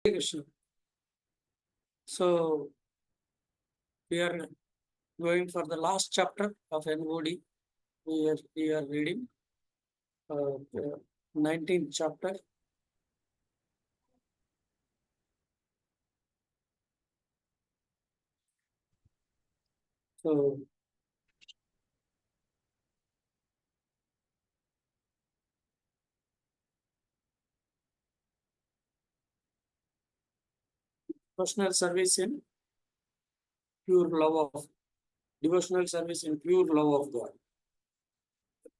Krishna. So we are going for the last chapter of NOD. We are reading 19th chapter. So devotional service in pure love of devotional service in pure love of God.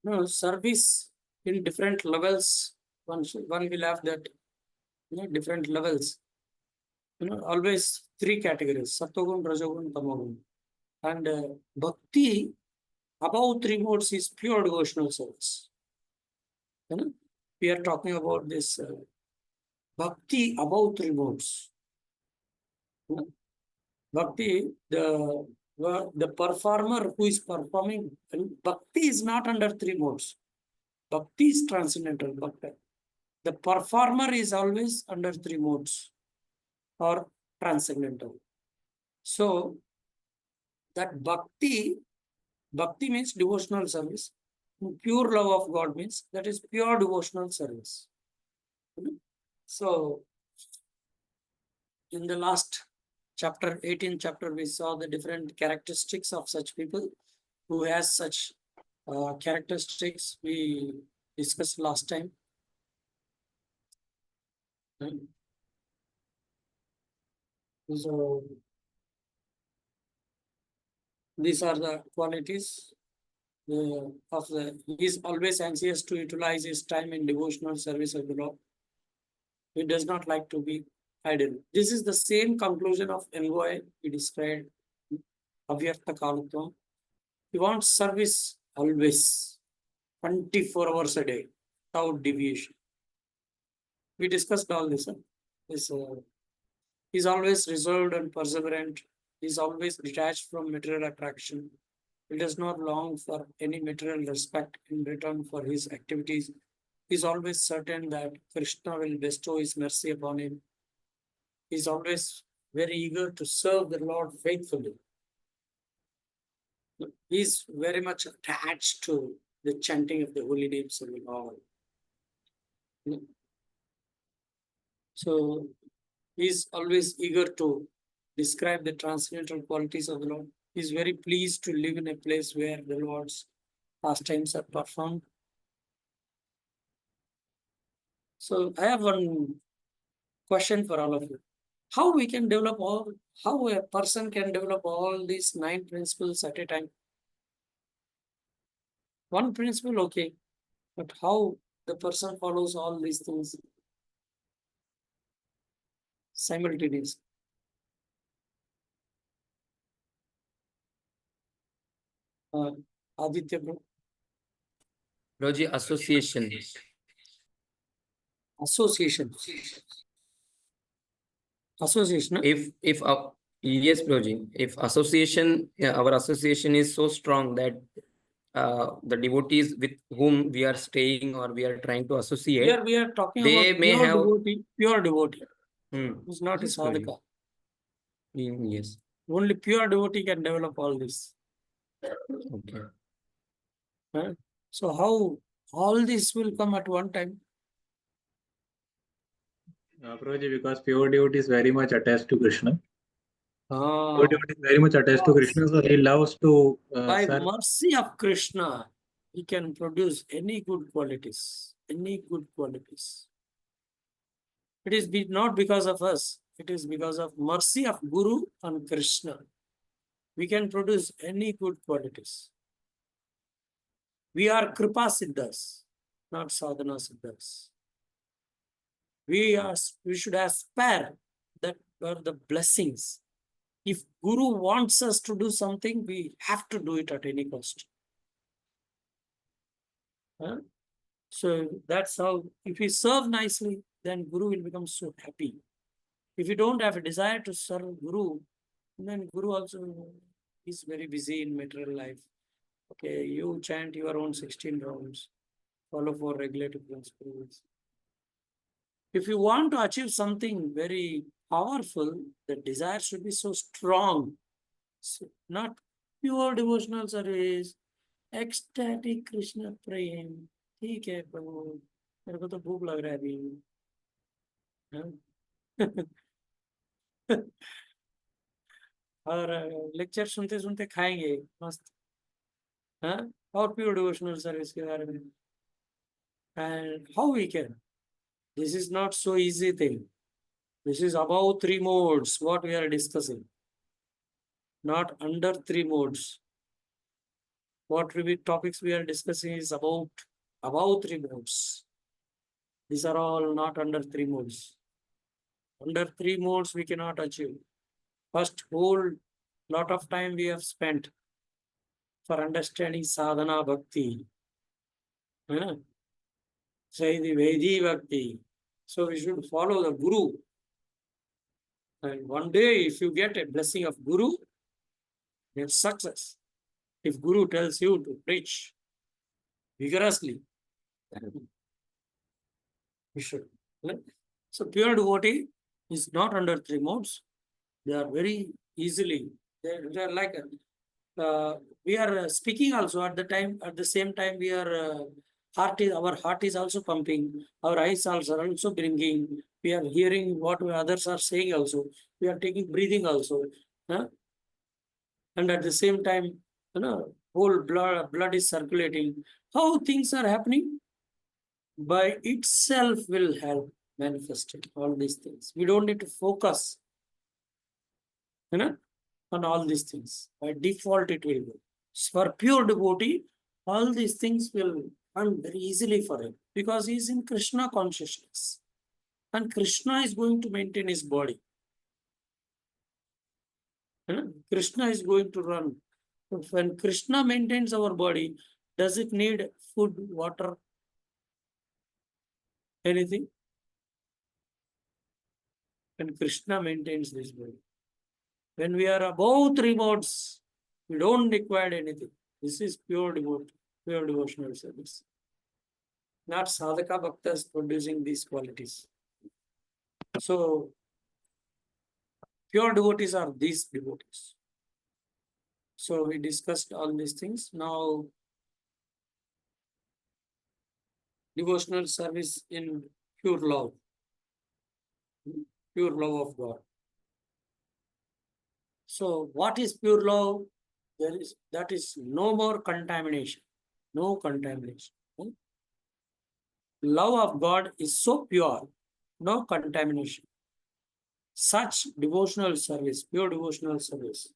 No, service in different levels. One will have that, different levels. Always three categories: Sattvagun, Rajagun, Tamagun. And Bhakti above three modes is pure devotional service. We are talking about this Bhakti above three modes. Bhakti, the performer who is performing, Bhakti is not under three modes. Bhakti is transcendental. Bhakti. The performer is always under three modes or transcendental. So that Bhakti means devotional service. Pure love of God means that is pure devotional service. So in the last chapter, 18th chapter, we saw the different characteristics of such people who has such characteristics we discussed last time. So these are the qualities of the. He is always anxious to utilize his time in devotional service of the Lord. He does not like to be idle. This is the same conclusion of envoy he described, Avyartha Kalatvam. He wants service always, 24 hours a day, without deviation. We discussed all this. He's always reserved and perseverant. He's always detached from material attraction. He does not long for any material respect in return for his activities. He's always certain that Krishna will bestow his mercy upon him. He's always very eager to serve the Lord faithfully. He's very much attached to the chanting of the holy names of the Lord. So he's always eager to describe the transcendental qualities of the Lord. He's very pleased to live in a place where the Lord's pastimes are performed. So I have one question for all of you. How a person can develop all these 9 principles at a time? One principle, okay, but how the person follows all these things simultaneously? Aditya bro. Roji, association. Association. Association. If yes, Proji, if association, our association is so strong that the devotees with whom we are staying or we are trying to associate, here we are talking about pure devotee. It's not yes, a sadhaka. Yes. Only pure devotee can develop all this. Okay. So how all this will come at one time? Prabhuji, because pure devotee is very much attached to Krishna. Pure devotee is very much attached to Krishna, so he loves to by mercy of Krishna, he can produce any good qualities. Any good qualities. It is not because of us. It is because of mercy of Guru and Krishna. We can produce any good qualities. We are Kripa Siddhas, not Sadhana Siddhas. We should aspire that are the blessings. If Guru wants us to do something, we have to do it at any cost. So that's how, if we serve nicely, then Guru will become so happy. If you don't have a desire to serve Guru, then Guru also is very busy in material life. Okay, you chant your own 16 rounds, follow 4 regulative principles. If you want to achieve something very powerful, the desire should be so strong. So not pure devotional service, ecstatic Krishna praying. ठीक है प्रभु, मेरे को तो भूख लग रहा है अभी. हाँ? और लेक्चर सुनते सुनते खाएंगे मस्त. हाँ, और प्योर डिवोशनल सर्विस के बारे में. And how we can? This is not so easy thing. This is above 3 modes, what we are discussing. Not under 3 modes. What topics we are discussing is above 3 modes. These are all not under 3 modes. Under 3 modes we cannot achieve. First whole lot of time we have spent for understanding sadhana bhakti. Say the Vedi bhakti. So we should follow the Guru. And one day if you get a blessing of Guru, it's success. If Guru tells you to preach vigorously, you should. So pure devotee is not under 3 modes. They are very easily. They are like we are speaking also at the same time we are our heart is also pumping. Our eyes are also blinking. We are hearing what others are saying also. We are taking breathing also. And at the same time, whole blood is circulating. How things are happening? By itself will help manifesting all these things. We don't need to focus on all these things. By default, it will go. For pure devotee, all these things will come very easily for him because he is in Krishna consciousness. And Krishna is going to maintain his body. Krishna is going to run. When Krishna maintains our body, does it need food, water, anything? When Krishna maintains this body. When we are above 3 modes, we don't require anything. This is pure devotional service. Not sadhaka bhaktas producing these qualities. So, pure devotees are these devotees. So, we discussed all these things. Now, devotional service in pure love of God. So, what is pure love? That is no more contamination. No contamination. Love of God is so pure, no contamination. Such devotional service, pure devotional service.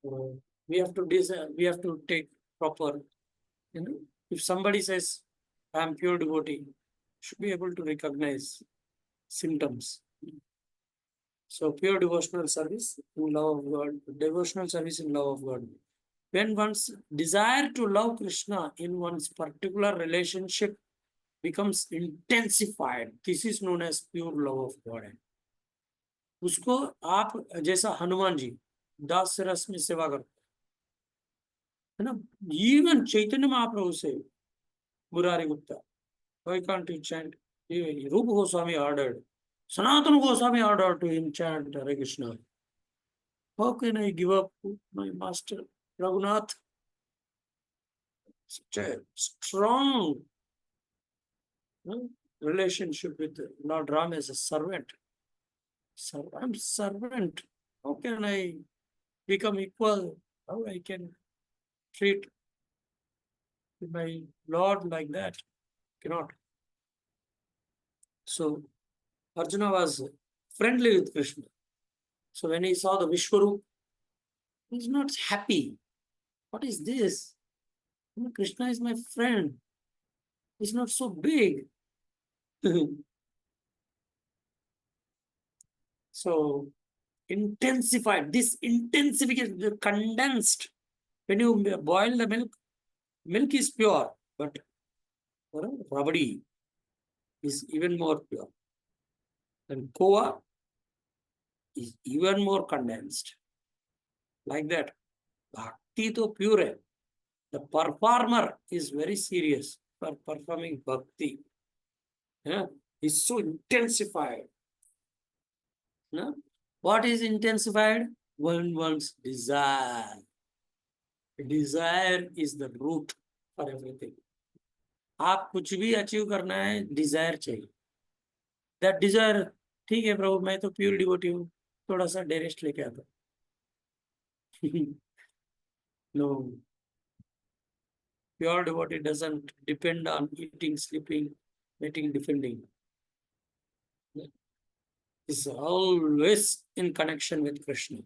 We have to take proper, if somebody says, I am pure devotee, should be able to recognize symptoms. So pure devotional service in love of God, devotional service in love of God. When one's desire to love Krishna in one's particular relationship becomes intensified, this is known as pure love of God. उसको आप जैसा हनुमान जी दास रस में सेवा करते है ना. Even Chaitanya Mahaprabhu say, Murari Gupta, why can't you chant? Rupa Goswami ordered, Sanatana Goswami ordered to him chant Hare Krishna. How can I give up my master Raghunath? Such a strong relationship with Lord Ram as a servant. I'm servant. How can I become equal? How I can treat my Lord like that? Cannot. So Arjuna was friendly with Krishna. So when he saw the Vishwarup, he's not happy. What is this? Krishna is my friend. He's not so big. So intensified, this intensification, condensed. When you boil the milk is pure, but rabdi is even more pure. And koa is even more condensed. Like that. Bhakti to pure. The performer is very serious. for performing bhakti. Yeah, is so intensified. No? What is intensified? One's desire. Desire is the root for everything. आप कुछ भी achieve करना है, Dzire चाहिए. That desire, ठीक है प्रभु मैं तो प्योर डिवोटी हूँ, थोड़ा सा डेरेस्ट लेके आता. No, pure devotee doesn't depend on eating, sleeping, mating, defending. Is always in connection with Krishna.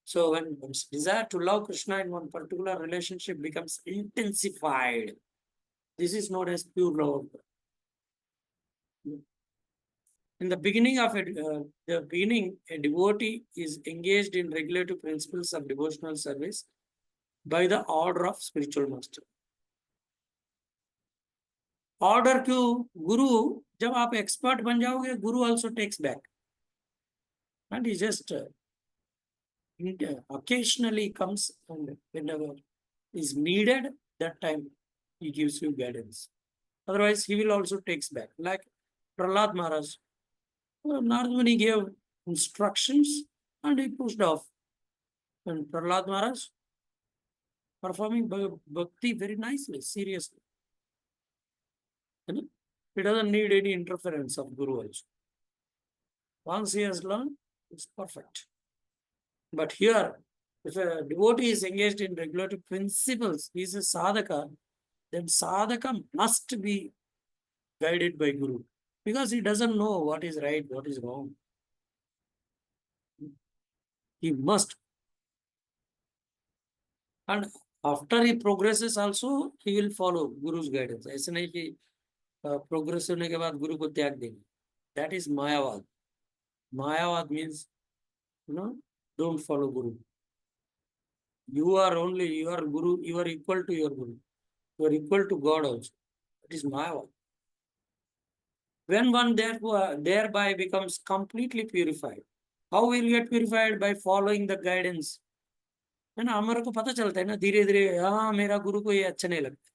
So when one's desire to love Krishna in one particular relationship becomes intensified, this is known as pure love. In the beginning of it, a devotee is engaged in regulative principles of devotional service by the order of spiritual master. Order क्यों? Guru, जब आप expert बन जाओगे, Guru also takes back. And he just occasionally comes, and whenever is needed, that time he gives you guidance. Otherwise, he will also takes back. Like Prahlad Maharaj, Narad Muni gave instructions and he pushed off. And Prahlad Maharaj performing bhakti very nicely, seriously. He doesn't need any interference of Guru also. Once he has learned, it's perfect. But here, if a devotee is engaged in regulative principles, he is a sadhaka, then sadhaka must be guided by Guru. Because he doesn't know what is right, what is wrong. He must. And after he progresses also, he will follow Guru's guidance. ऐसे नहीं कि progress होने के बाद गुरु को त्याग देंगे. That is Mayavad. Mayavad means, don't follow Guru. You are Guru, you are equal to your Guru. You are equal to God also. That is Mayavad. When one thereby becomes completely purified, how will you get purified? By following the guidance. है ना, हमारे को पता चलता है ना धीरे धीरे, हाँ मेरा गुरु को ये अच्छा नहीं लगता.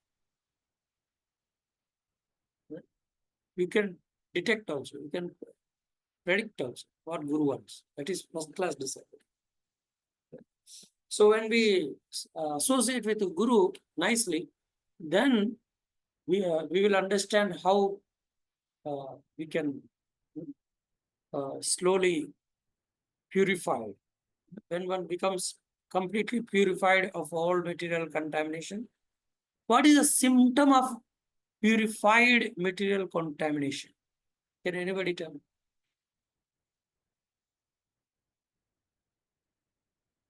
You can detect also, you can predict also what Guru wants. That is first class disciple. So when we associate with the Guru nicely, then we will understand how we can slowly purify. When one becomes completely purified of all material contamination, what is a symptom of purified material contamination? Can anybody tell me?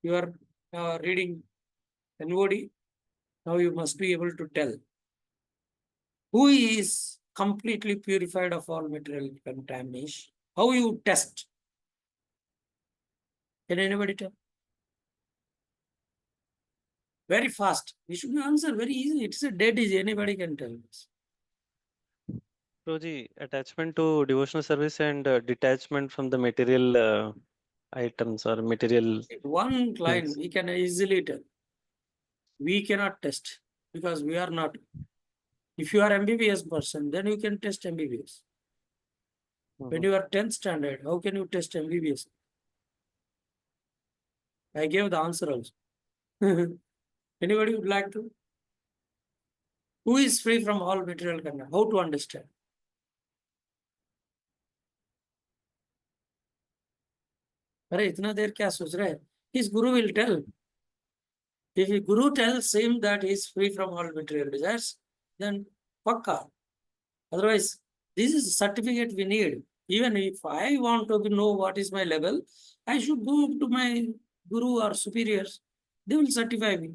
You are reading NOD, now you must be able to tell. Who is completely purified of all material contamination? How you test? Can anybody tell? Very fast. We should answer very easy. It's a dead easy. Anybody can tell us. Roji, attachment to devotional service and detachment from the material items or material. One line things. we can easily tell. We cannot test because we are not. If you are MBBS person, then you can test MBBS. When you are 10th standard, how can you test MBBS? I gave the answer also. Anybody would like to? Who is free from all material contamination? How to understand? अरे इतना देर क्या सोच रहे हैं? His Guru will tell. If the Guru tells him that he is free from all material desires, then pakka. Otherwise, this is a certificate we need. Even if I want to know what is my level, I should go to my Guru or superiors. They will certify me.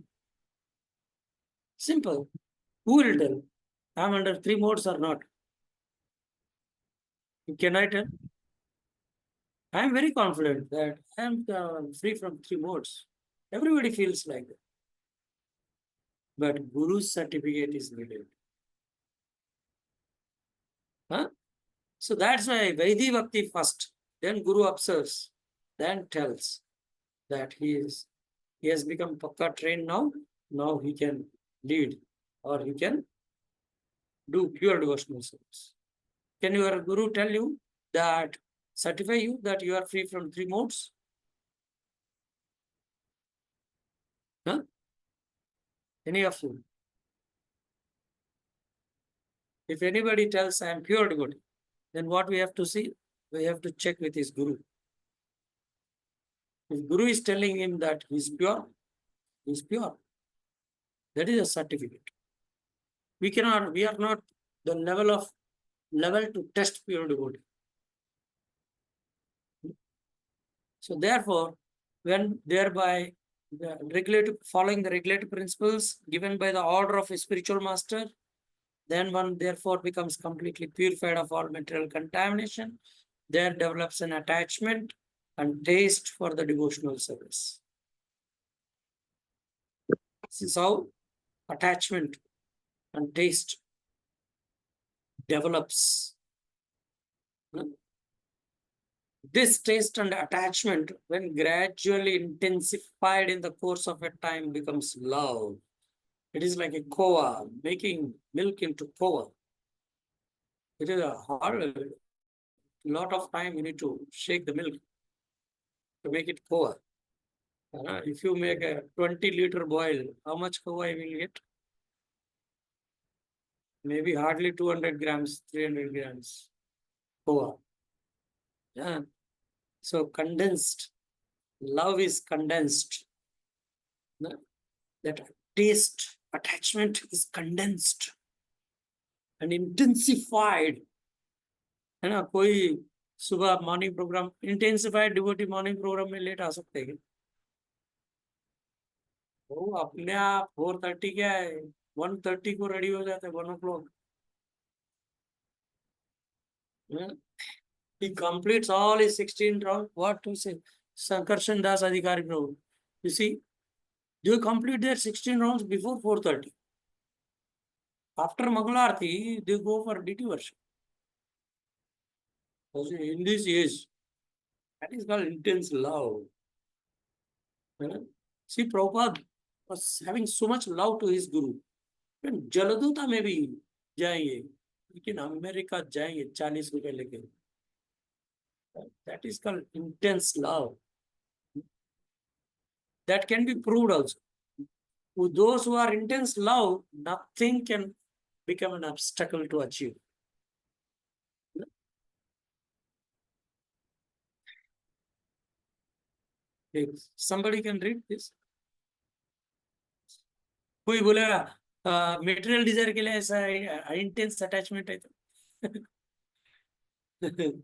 Simple. Who will tell? I am under 3 modes or not? Can I tell? I am very confident that I am free from 3 modes. Everybody feels like that. But Guru's certificate is needed. Huh? So that's why Vaidhi Bhakti first, then Guru observes, then tells that he has become Pakka trained now. Now he can lead or he can do pure devotional service. Can your guru tell you that, certify you that you are free from three modes? Huh? Any of you? If anybody tells I am pure devotee, then what we have to see? We have to check with his guru. If guru is telling him that he is pure, he is pure. That is a certificate. We are not the level to test pure devotee. So therefore, when thereby following the regulative principles given by the order of a spiritual master, then one therefore becomes completely purified of all material contamination. There develops an attachment and taste for the devotional service. This is how attachment and taste develops. This taste and attachment, when gradually intensified in the course of a time, becomes love. It is like a koa, making milk into koa. It is a hard, lot of time you need to shake the milk to make it koa. If you make a 20-liter boil, how much koa you will get? Maybe hardly 200 grams, 300 grams koa. Yeah. So condensed, love is condensed. That taste, attachment is condensed and intensified. है ना, कोई सुबह morning program intensified devotee morning program में late आ सकते हैं? वो अपने आप 4:30 क्या है, 1:30 को रेडी हो जाते हैं, 1 o'clock. He completes all his 16 rounds. What to say? Sankarshan Das Adhikari Prabhu. You see, they complete their 16 rounds before 4:30. After Mangalarti, they go for DT worship. In this age, that is called intense love. See, Prabhupada was having so much love to his guru. When Jaladuta में भी जाएंगे, लेकिन America जाएंगे 40 रुपए लेके. That is called intense love. That can be proved also. With those who are intense love, nothing can become an obstacle to achieve. If somebody can read this. कोई बोलेगा material Dzire के लिए ऐसा intense attachment है तो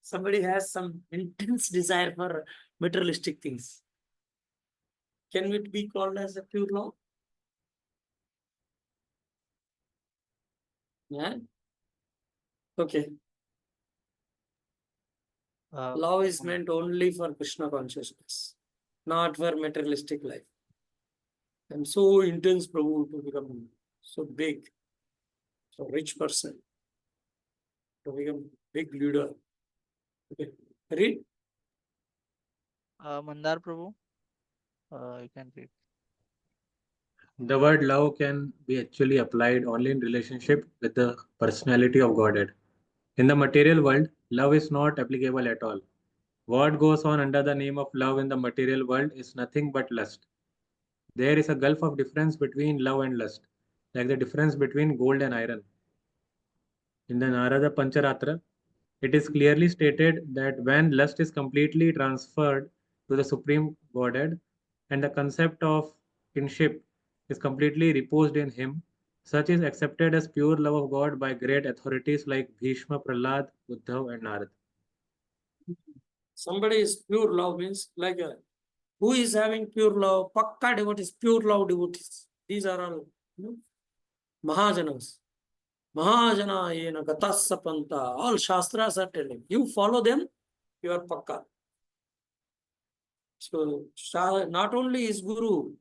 somebody has some intense desire for materialistic things. Can it be called as a pure love? Yeah. Okay. Love is meant only for Krishna consciousness, not for materialistic life. I'm so intense, Prabhu, to become so big, so rich person, to become big leader. Okay. Read. Mandar Prabhu, you can read. The word love can be actually applied only in relationship with the personality of Godhead. In the material world, love is not applicable at all. What goes on under the name of love in the material world is nothing but lust. There is a gulf of difference between love and lust, like the difference between gold and iron. In the Narada Pancharatra, it is clearly stated that when lust is completely transferred to the Supreme Godhead and the concept of kinship is completely reposed in him, such is accepted as pure love of God by great authorities like Bhishma, Prahlad, Uddhav, and Narad. Somebody is pure love means like who is having pure love? Pakka devotees, pure love devotees. These are all Mahajanas. Mahajana yena gatasapanta. All Shastras are telling. You follow them, you are Pakka. So not only is Guru,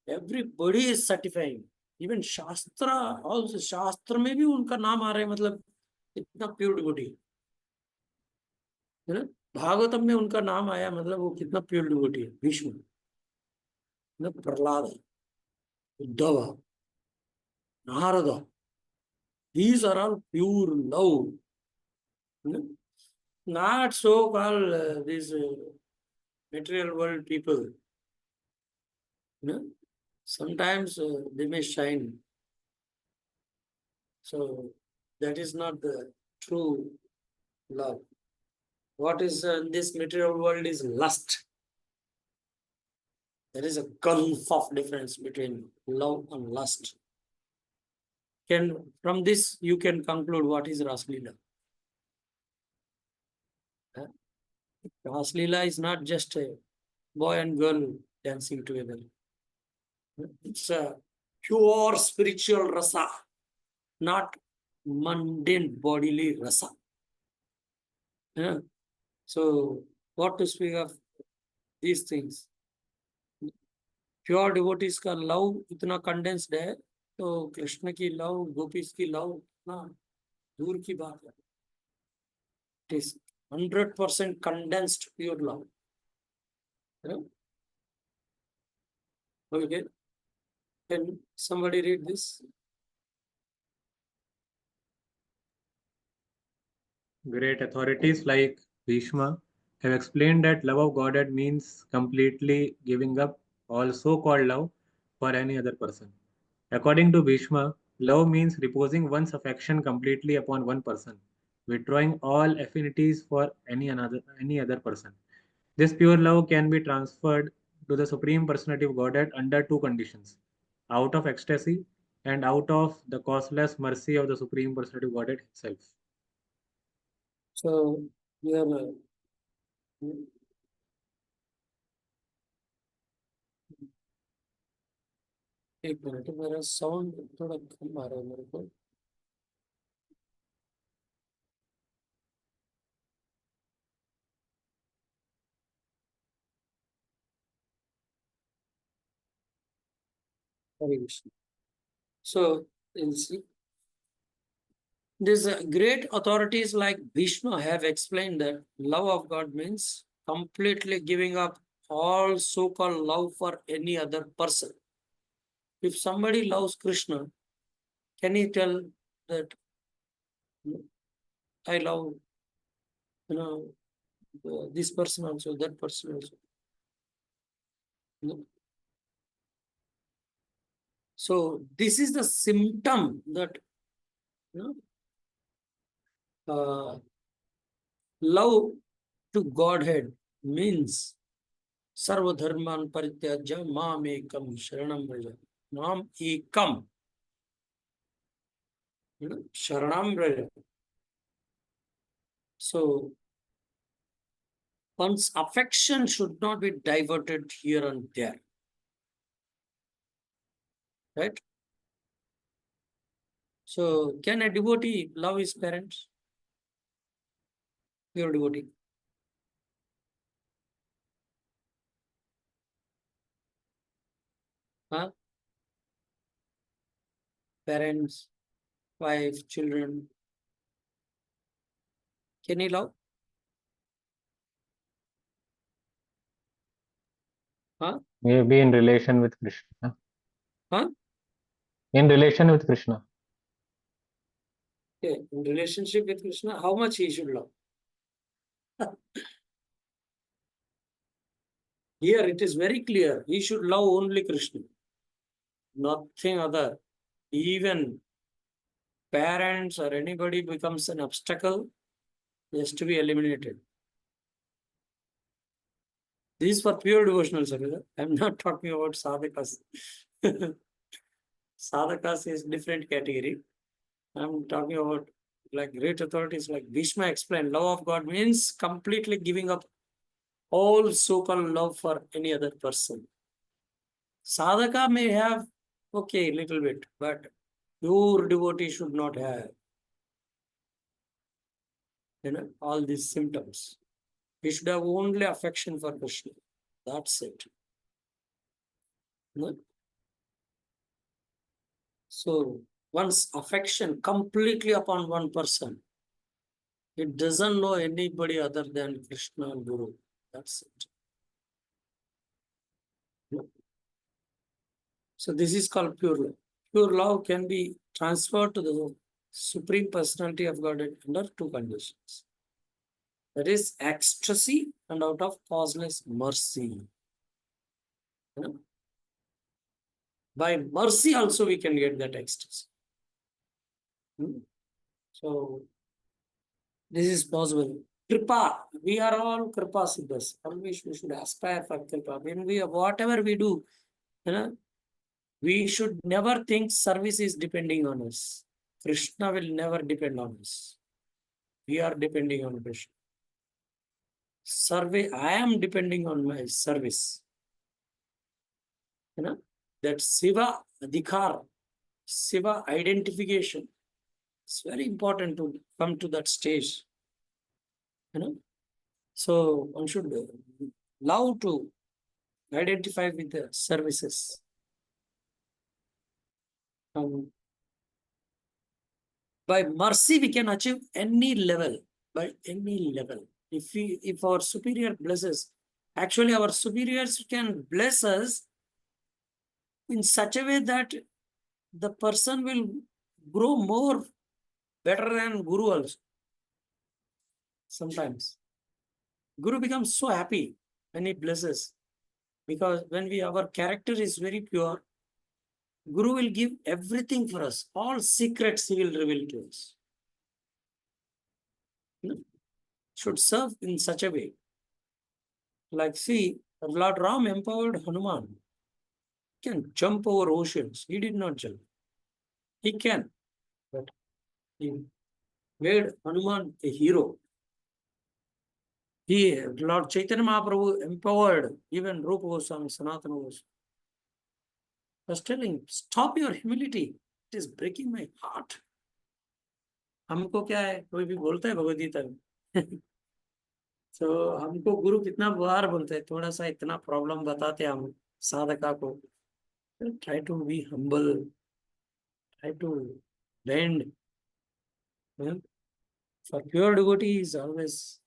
everybody is certifying. Even Shastra, also Shastra में भी उनका नाम आ रहा है, मतलब इतना pure devotee है ना. भागवतम में उनका नाम आया, मतलब वो कितना प्योर डिवोटी है. Bhishma, Prahlad, Uddhav, Narad, These are all pure love. Not so called these material world people. Sometimes they may shine. So that is not the true love. What is in this material world is lust. There is a gulf of difference between love and lust. From this you can conclude what is Raslila. Raslila is not just a boy and girl dancing together. It's a pure spiritual rasa, not mundane bodily rasa. So what to speak of these things? Pure devotees का love इतना condensed है, तो कृष्ण की love, gopis की love इतना दूर की बात है. It is 100% condensed pure love. Okay. Can somebody read this? Great authorities like Bhishma have explained that love of Godhead means completely giving up all so-called love for any other person. According to Bhishma, love means reposing one's affection completely upon one person, withdrawing all affinities for any other person. This pure love can be transferred to the Supreme Personality of Godhead under two conditions: out of ecstasy and out of the causeless mercy of the Supreme Personality of Godhead itself. So we are एक minute, मेरा sound थोड़ा कम आ रहा है मेरे को. Hare Krishna. So you'll see, these great authorities like Bhishma have explained that love of God means completely giving up all so-called love for any other person. If somebody loves Krishna, can he tell that I love, this person also, that person also? No. So this is the symptom that love to Godhead means Sarva Dharman Parityajya Mam Ekam Sharanam Vraja. Mam Ekam. Sharanam Vraja. So one's affection should not be diverted here and there. Right? So can a devotee love his parents? Pure devotee. Huh? Parents, wife, children. Can he love? Huh? Maybe in relation with Krishna. Huh? In relation with Krishna. Okay. In relationship with Krishna, how much he should love? Here it is very clear. He should love only Krishna. Nothing other. Even parents or anybody becomes an obstacle, he has to be eliminated. This is for pure devotional service. I'm not talking about sadhakas. Sadhakas is different category. I'm talking about like great authorities like Bhishma explained, love of God means completely giving up all so-called love for any other person. Sadhaka may have, okay, little bit, but pure devotee should not have, all these symptoms. He should have only affection for Krishna. That's it. So one's affection completely upon one person, it doesn't know anybody other than Krishna and Guru. That's it. So this is called pure love. Pure love can be transferred to the Supreme Personality of Godhead under two conditions. That is ecstasy and out of causeless mercy. You know? By mercy also we can get that ecstasy. So this is possible. Kripa, we are all Kripa Siddhas. Always we should aspire for Kripa. When we whatever we do, we should never think service is depending on us. Krishna will never depend on us. We are depending on Krishna. I am depending on my service. That Shiva Adhikar, Shiva identification. It's very important to come to that stage. So one should love to identify with the services. By mercy, we can achieve any level, by any level. If our superior blesses, actually our superiors can bless us in such a way that the person will grow more better than Guru also. Sometimes. Guru becomes so happy when he blesses. Because when our character is very pure, Guru will give everything for us. All secrets he will reveal to us. Should serve in such a way. Like see, Lord Ram empowered Hanuman. He can jump over oceans. He did not jump. He can. But he made Hanuman a hero. Lord Chaitanya Mahaprabhu empowered even Rupa Goswami, Sanatana Goswami. I was telling, stop your humility. It is breaking my heart. हमको क्या है कोई भी बोलता है भगवद गीता में तो हमको गुरु कितना बार बोलते हैं थोड़ा सा इतना प्रॉब्लम बताते हैं हम साधका को try to be humble, try to bend. For pure devotee is always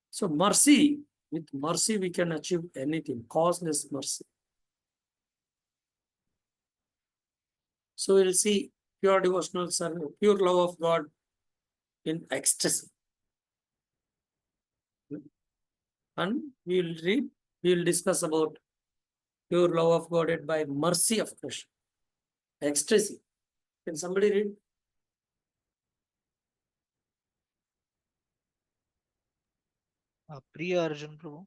so mercy. With mercy we can achieve anything, causeless mercy. So we'll see pure devotional service, pure love of God in ecstasy. And we will discuss about pure love of God by mercy of Krishna. Ecstasy. Can somebody read? Priya Arjun Prabhu.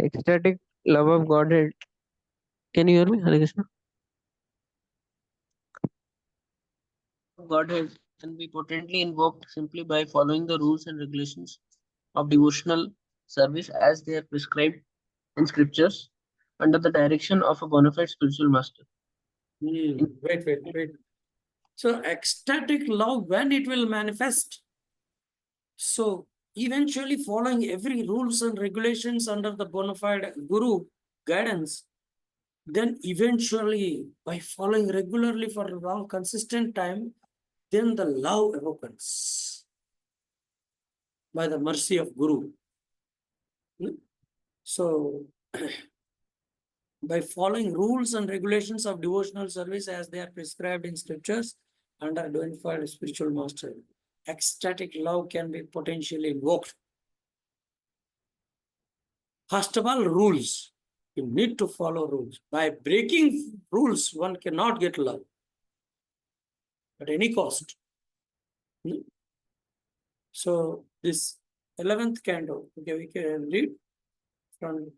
Ecstatic love of Godhead. Can you hear me, Hare Krishna? Godhead can be potently invoked simply by following the rules and regulations of devotional service as they are prescribed in scriptures under the direction of a bona fide spiritual master. Wait. So ecstatic love, when it will manifest? So eventually following every rules and regulations under the bona fide Guru guidance, then eventually by following regularly for a long consistent time, then the love awakens by the mercy of Guru. So by following rules and regulations of devotional service as they are prescribed in scriptures under identified spiritual master, ecstatic love can be potentially invoked. First of all, rules. You need to follow rules. By breaking rules, one cannot get love at any cost. So this 11th canto, okay, we can read from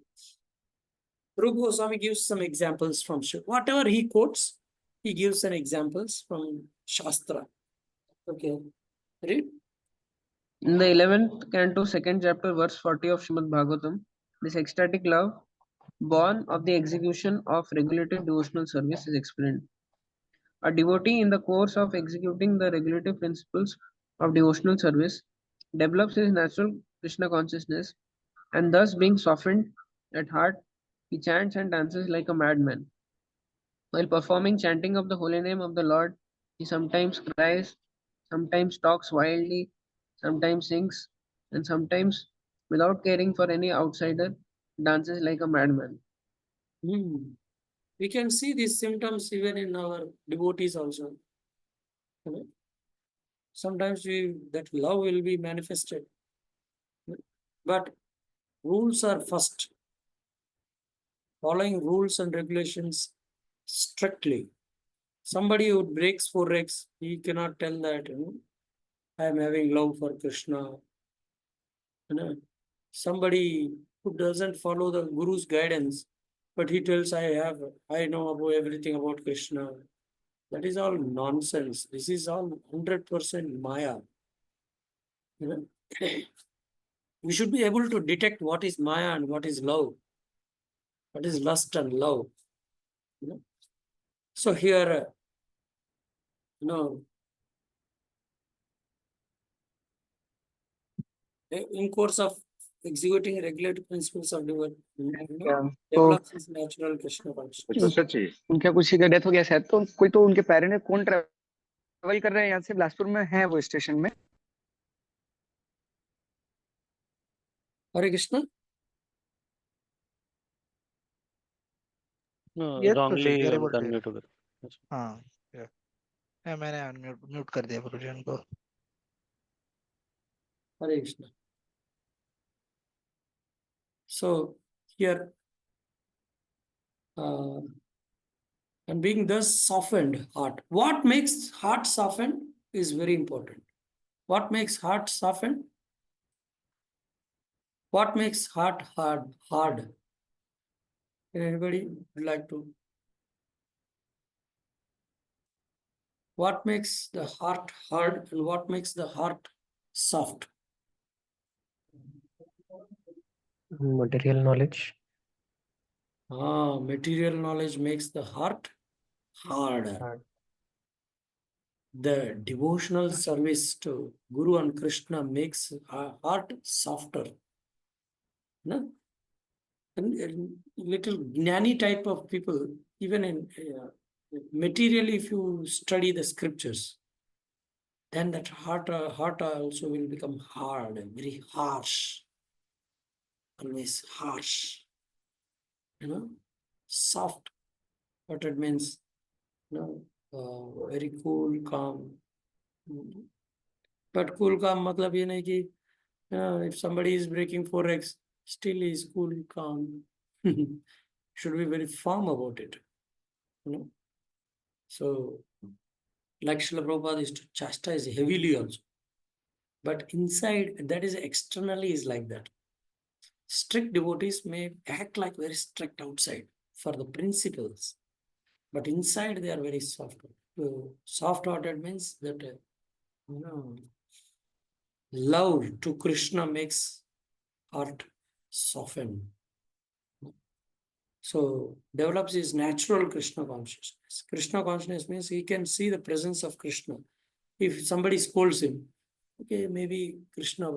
Rupa Goswami gives some examples from whatever he quotes, he gives some examples from Shastra. Okay, read. In the 11th canto, 2nd chapter, verse 40 of Srimad Bhagavatam, this ecstatic love, born of the execution of regulative devotional service, is explained. A devotee, in the course of executing the regulative principles of devotional service, develops his natural Krishna consciousness, and thus being softened at heart, he chants and dances like a madman. While performing chanting of the holy name of the Lord, he sometimes cries, sometimes talks wildly, sometimes sings, and sometimes, without caring for any outsider, dances like a madman. We can see these symptoms even in our devotees also. You know, sometimes that love will be manifested. But rules are first. Following rules and regulations strictly. Somebody who breaks 4x, he cannot tell that, I am having love for Krishna. Somebody who doesn't follow the Guru's guidance, but he tells, I know about everything about Krishna. That is all nonsense. This is all 100% Maya. We should be able to detect what is Maya and what is love. What is lust and love. So here, in course of executing regulatory principles of develops his natural Krishna consciousness. उनका कुछ का death हो गया शायद, तो कोई तो उनके पेरेंट्स ने कौन ट्रैवल कर रहे हैं यहाँ से बिलासपुर में है वो स्टेशन में. Hare Krishna. No, Yes, wrongly you are able to hear. unmute हो गया. Yes. हाँ, yeah. मैंने अनम्यूट कर दिया गुरुजी उनको. Hare Krishna. So here, and being thus softened heart. What makes heart softened is very important. What makes heart softened? What makes heart hard? Anybody would like to? What makes the heart hard and what makes the heart soft? Material knowledge. Material knowledge makes the heart harder. Hard. The devotional service to Guru and Krishna makes our heart softer. No? And little gnani type of people, even in materially, if you study the scriptures, then that heart also will become hard and very harsh. Always harsh. Soft. What it means, very cool, calm. But cool, calm, matlab ye nahi ki, if somebody is breaking 4x, still he is cool, calm. Should be very firm about it. So, like Srila Prabhupada is to chastise heavily also. But inside, that is externally is like that. Strict devotees may act like very strict outside for the principles, but inside they are very soft. Soft-hearted means that love to Krishna makes heart soften. So develops his natural Krishna consciousness. Krishna consciousness means he can see the presence of Krishna. If somebody scolds him, okay, maybe Krishna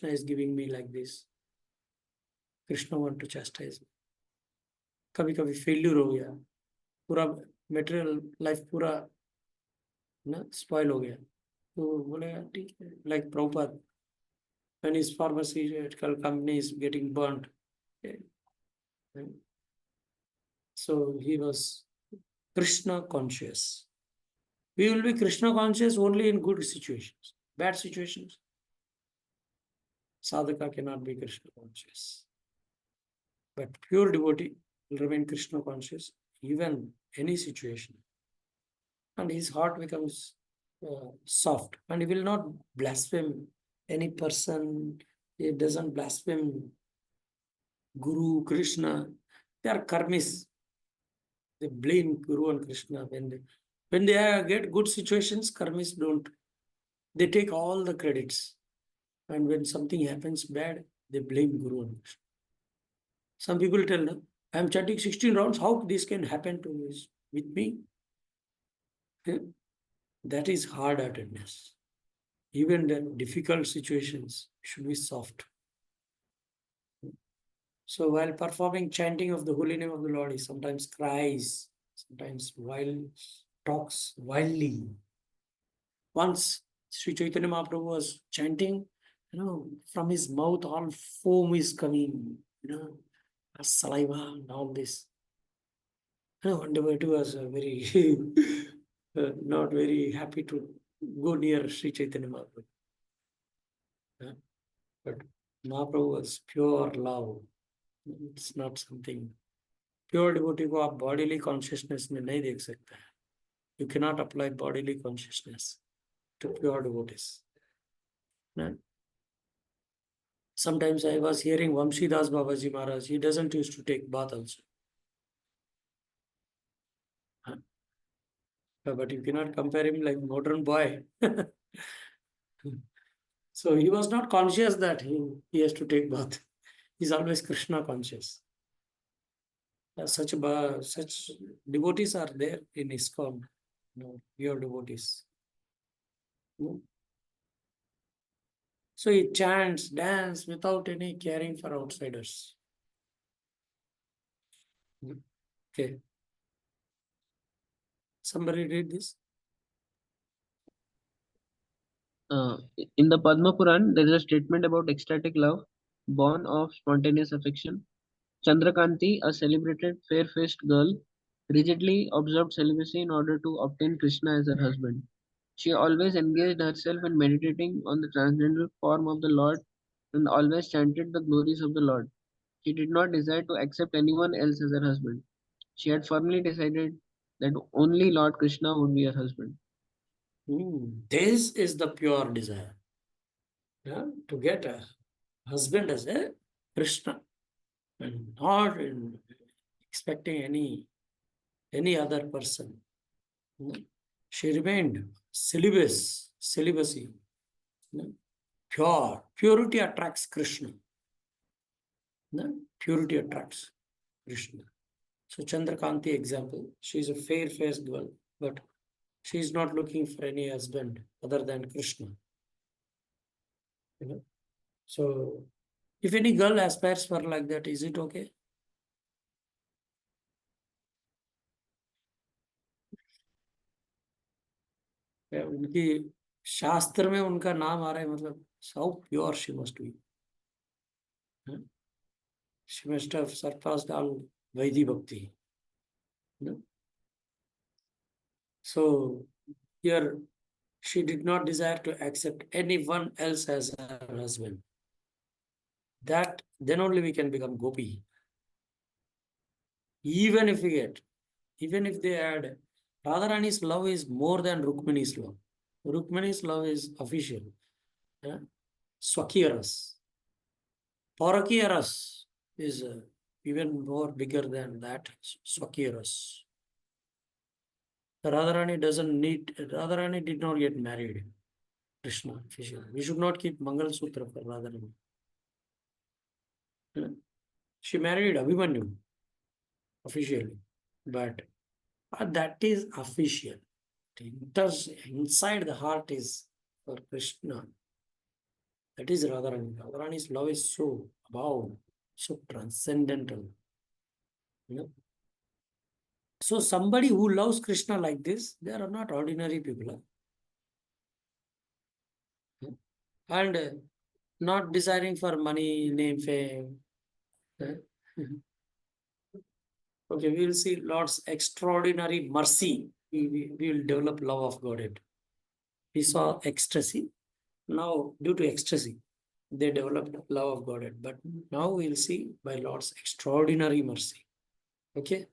is giving me like this. Krishna wants to chastise me. कभी failure हो गया, पूरा material life पूरा spoil हो गया, तो बोलेगा ठीक है, like Prabhupada, when his pharmaceutical company is getting burnt, okay. So he was Krishna conscious. We will be Krishna conscious only in good situations. Bad situations, sadhaka cannot be Krishna conscious. But pure devotee will remain Krishna conscious even any situation. And his heart becomes soft, and he will not blaspheme any person. He doesn't blaspheme Guru, Krishna. They are karmis. They blame Guru and Krishna. When they get good situations, karmis don't. They take all the credits. And when something happens bad, they blame Guru and Krishna. Some people tell them, I am chanting 16 rounds, how this can happen to me with me? That is hard-heartedness. Even the difficult situations should be soft. So while performing chanting of the holy name of the Lord, he sometimes cries, sometimes talks wildly. Once Sri Chaitanya Mahaprabhu was chanting, from his mouth all foam is coming, saliva and all this. No, one devotee was very not very happy to go near Sri Chaitanya Mahaprabhu. But Mahaprabhu was pure love. It's not something. Pure devotee को आप bodily consciousness में नहीं देख सकते हैं. You cannot apply bodily consciousness to pure devotees. No? Sometimes I was hearing Vamshi Das Babaji Maharaj, he doesn't used to take bath also. But you cannot compare him like modern boy. So he was not conscious that he has to take bath. He's always Krishna conscious. Such devotees are there in ISKCON, pure devotees. So he chants, dance without any caring for outsiders. Okay. Somebody read this. In the Padma Puran, there is a statement about ecstatic love, born of spontaneous affection. Chandrakanti, a celebrated fair-faced girl, rigidly observed celibacy in order to obtain Krishna as her husband. She always engaged herself in meditating on the transcendental form of the Lord and always chanted the glories of the Lord. She did not desire to accept anyone else as her husband. She had firmly decided that only Lord Krishna would be her husband. This is the pure desire. To get a husband as a Krishna and not expecting any other person. She remained celibacy. Purity attracts Krishna. Purity attracts Krishna. So Chandrakanti example, she is a fair-faced girl, but she is not looking for any husband other than Krishna. So if any girl aspires for like that, is it okay? उनकी शास्त्र में उनका नाम आ रहा है, मतलब how pure she must be. She must have surpassed all Vaidhi Bhakti. So here she did not desire to accept anyone else as her husband. That then only we can become gopi. Even if they add, Radharani's love is more than Rukmini's love. Rukmini's love is official. Swakiyaras. Parakiyaras is even more bigger than that. Swakiyaras. Radharani did not get married. Krishna officially. We should not keep Mangal Sutra for Radharani. She married Abhimanyu officially, but that is official. Inside the heart is for Krishna. That is Radharani. Radharani's love is so above, so transcendental. So somebody who loves Krishna like this, they are not ordinary people. And not desiring for money, name, fame. Okay, we will see Lord's extraordinary mercy. We will develop love of Godhead. We saw ecstasy. Now, due to ecstasy, they developed love of Godhead. But now we will see by Lord's extraordinary mercy. Okay?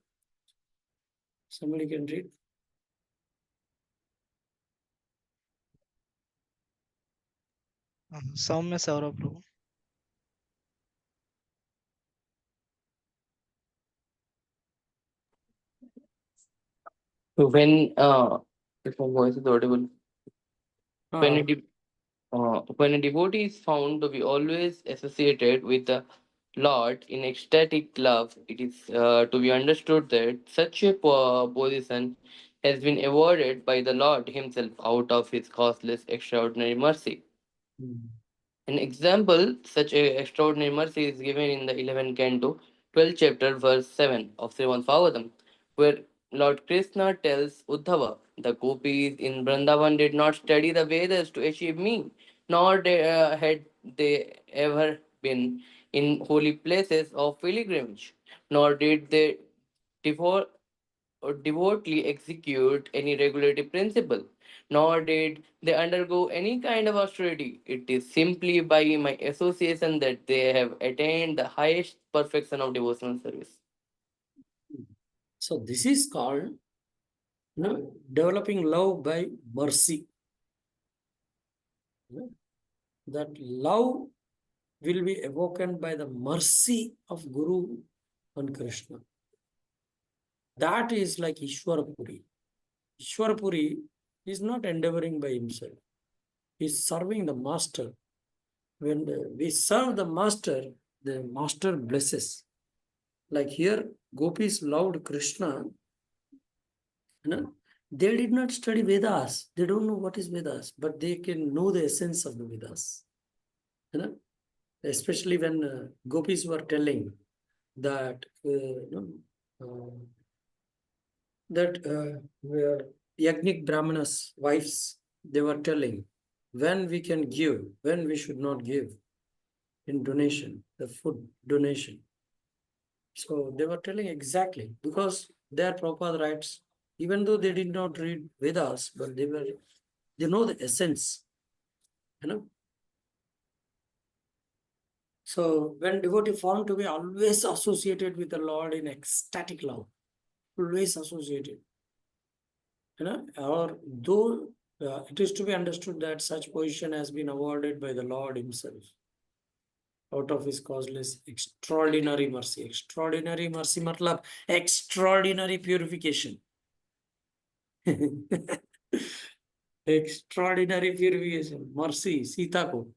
Somebody can read. Saumya Saurabh Prabhu. When if my voice is audible, when when a devotee is found to be always associated with the Lord in ecstatic love, it is to be understood that such a position has been awarded by the Lord Himself out of His causeless extraordinary mercy. An example, such a extraordinary mercy is given in the 11th canto, 12th chapter, verse 7 of Srimad Bhagavatam, where Lord Krishna tells Uddhava, the gopis in Vrindavan did not study the Vedas to achieve me, nor had they ever been in holy places of pilgrimage, nor did they devote devotedly execute any regulative principle, nor did they undergo any kind of austerity. It is simply by my association that they have attained the highest perfection of devotional service. So this is called developing love by mercy. That love will be awoken by the mercy of Guru and Krishna. That is like Ishwarapuri. Ishwarapuri is not endeavoring by himself. He is serving the master. When we serve the master blesses. Like here, gopis loved Krishna. They did not study Vedas. They don't know what is Vedas, but they can know the essence of the Vedas. Especially when gopis were telling that Yagnik Brahmanas' wives, they were telling when we can give, when we should not give in donation, the food donation. So they were telling exactly because their Prabhupada writes, even though they did not read Vedas, but they know the essence. So when devotee found to be always associated with the Lord in ecstatic love, always associated, or though it is to be understood that such position has been awarded by the Lord himself out of his causeless extraordinary mercy. Extraordinary mercy matlab extraordinary purification. Extraordinary purification. Mercy, Sita को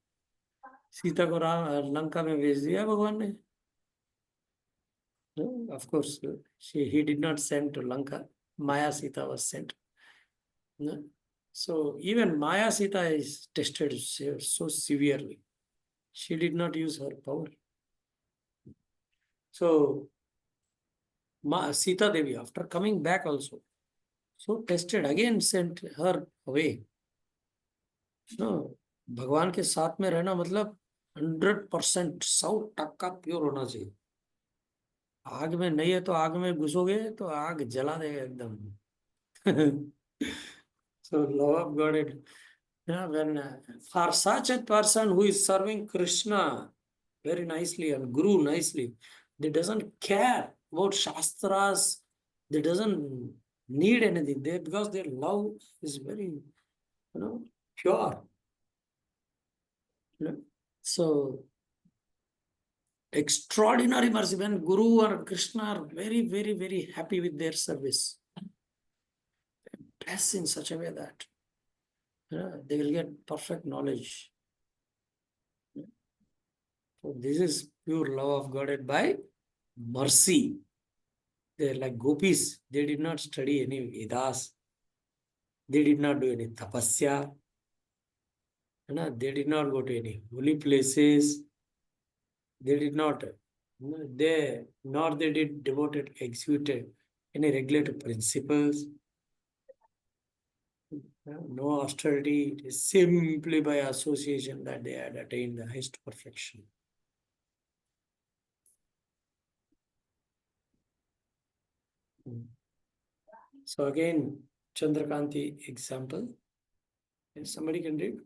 लंका में भेज दिया भगवान ने. Of course, he did not send to Lanka. Maya Sita was sent. So even Maya Sita is tested so severely. She did not use her power. So Sita Devi, after coming back also, so tested, again sent her away. No, भगवान के साथ में रहना मतलब 100% 100% pure होना चाहिए. आग में नहीं है तो आग में घुसोगे तो आग जला देगा एकदम. So love of God, when for such a person who is serving Krishna very nicely and Guru nicely, they doesn't care about Shastras, they doesn't need anything, because their love is very pure. So extraordinary mercy when Guru or Krishna are very, very, very happy with their service. Bless in such a way that they will get perfect knowledge. So this is pure love of God by mercy. They're like gopis. They did not study any Vedas. They did not do any tapasya. They did not go to any holy places. They did not. Nor they did devoted, executed any regulative principles. No austerity. It is simply by association that they had attained the highest perfection. So again, Chandrakanti example. Somebody can read.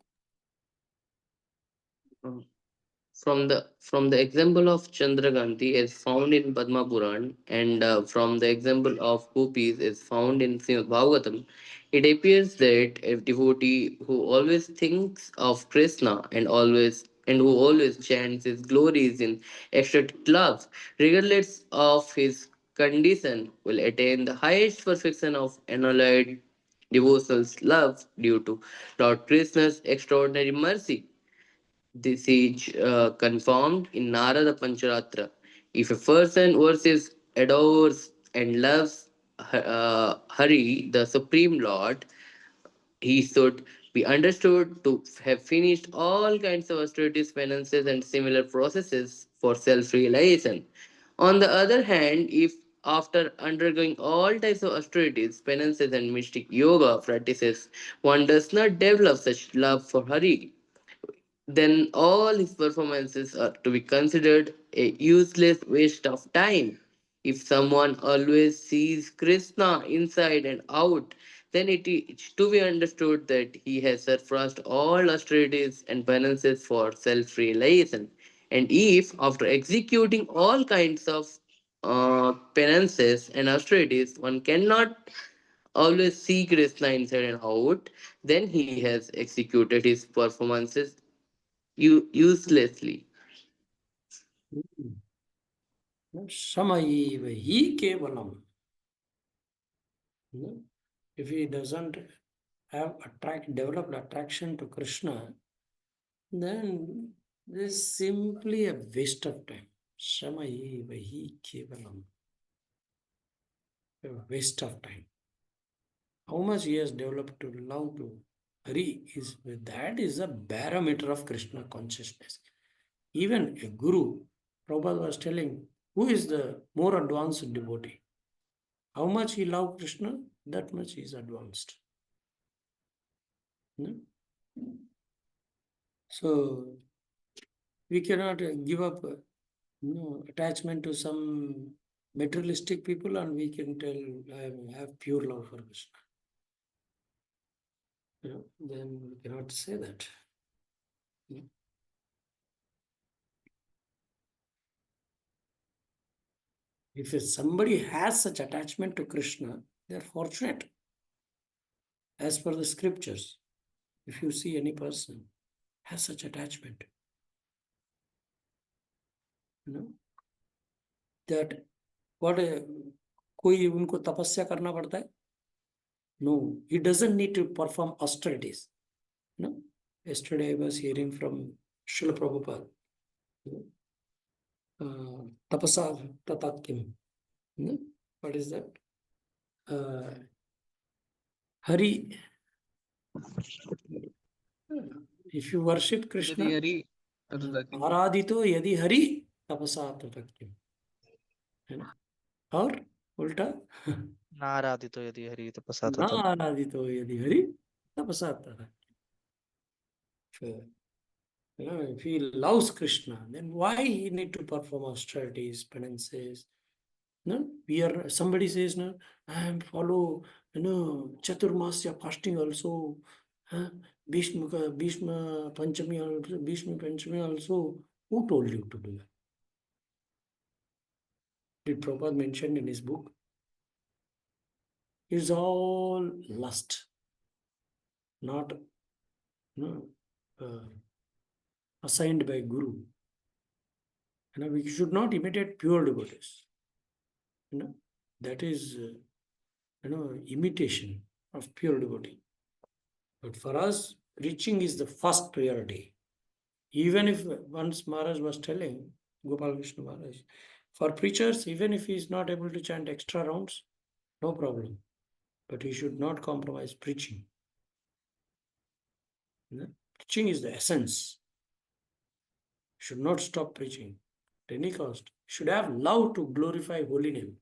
From the example of Chandraganti is found in Padma Puran, and from the example of Gopis is found in Srimad Bhagavatam, it appears that a devotee who always thinks of Krishna and who always chants his glories in ecstatic love, regardless of his condition, will attain the highest perfection of unalloyed devotional love due to Lord Krishna's extraordinary mercy. This is confirmed in Narada Pancharatra. If a person worships, adores, and loves Hari, the Supreme Lord, he should be understood to have finished all kinds of austerities, penances, and similar processes for self realization. On the other hand, if after undergoing all types of austerities, penances, and mystic yoga practices, one does not develop such love for Hari, then all his performances are to be considered a useless waste of time. If someone always sees Krishna inside and out, then it is to be understood that he has surpassed all austerities and penances for self realization. And if, after executing all kinds of penances and austerities, one cannot always see Krishna inside and out, then he has executed his performances uselessly. Shamayeva he kevalam. If he doesn't have developed attraction to Krishna, then this is simply a waste of time. Shamayeva he kevalam. A waste of time. How much he has developed to love to Hari is that is a barometer of Krishna consciousness. Even a guru, Prabhupada was telling, who is the more advanced devotee? How much he loves Krishna, that much he is advanced. No? So we cannot give up attachment to some materialistic people and we can tell I have pure love for Krishna. Then we cannot say that. If somebody has such attachment to Krishna, they are fortunate. As per the scriptures, if you see any person has such attachment, that what कोई उनको तपस्या करना पड़ता है? No, he doesn't need to perform austerities. Yesterday I was hearing from Srila Prabhupada. Tapasa tatatkim. What is that? Hari. If you worship Krishna, Aradito yadi Hari tapasa tatatkim. Or ulta? नारादितो यदि हरि तपसा तथा Naradito yadi Hari tapasa tatatkim. If he loves Krishna, then why he need to perform austerities, penances? No, somebody says, no, I am follow, Chaturmasya fasting also, Bhishma Panchami also, Bhishma Panchami also. Who told you to do that? Did Prabhupada mention in his book? It's all lust, not assigned by Guru. We should not imitate pure devotees. That is, imitation of pure devotee. But for us, preaching is the first priority. Even if once Maharaj was telling, Gopal Krishna Maharaj, for preachers, even if he is not able to chant extra rounds, no problem. But he should not compromise preaching. Preaching is the essence. Should not stop preaching at any cost. Should have love to glorify holy name.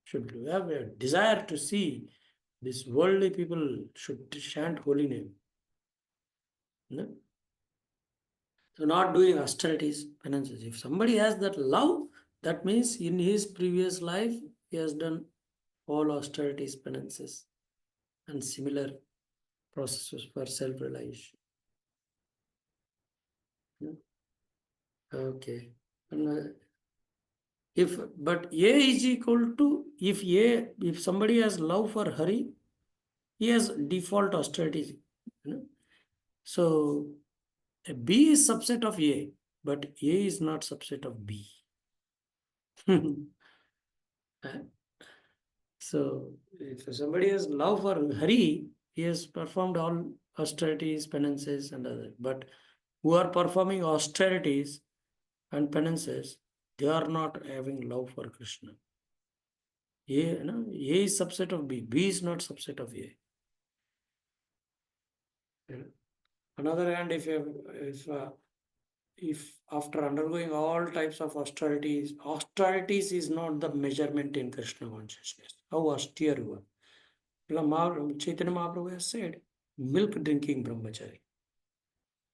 Should have a desire to see these worldly people should chant holy name. So not doing austerities, penances. If somebody has that love, that means in his previous life, he has done all austerities, penances, and similar processes for self-realization. Okay. And, but A is equal to, if somebody has love for Hari, he has default austerities. So B is subset of A, but A is not subset of B. So if somebody has love for Hari, he has performed all austerities, penances, and other. But who are performing austerities and penances, they are not having love for Krishna. A is subset of B. B is not subset of A. Another hand, if after undergoing all types of austerities is not the measurement in Krishna consciousness. How austere you are. Chaitanya Mahaprabhu has said, milk drinking brahmachari.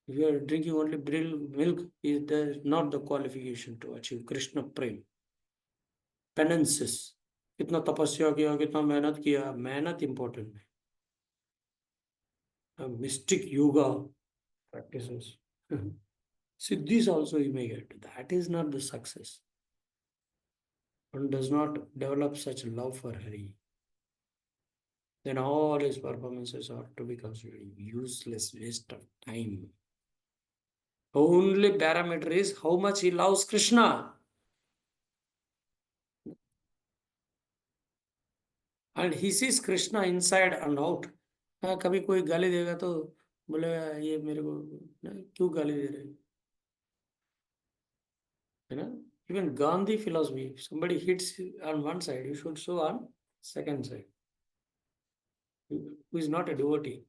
If you are drinking only milk, that is not the qualification to achieve Krishna Prem. penances. कितना तपस्या किया, कितना मेहनत किया, मेहनत important है. Mystic yoga practices. Siddhis also you may get. That is not the success. One does not develop such love for Hari. Then all his performances are to be considered useless, waste of time. Only parameter is how much he loves Krishna. And he sees Krishna inside and out. हाँ, कभी कोई गाली देगा तो बोलेगा ये मेरे को क्यों गाली दे रहे, है ना? Even Gandhi philosophy, if somebody hits on one side, you should show on second side. Who is not a devotee.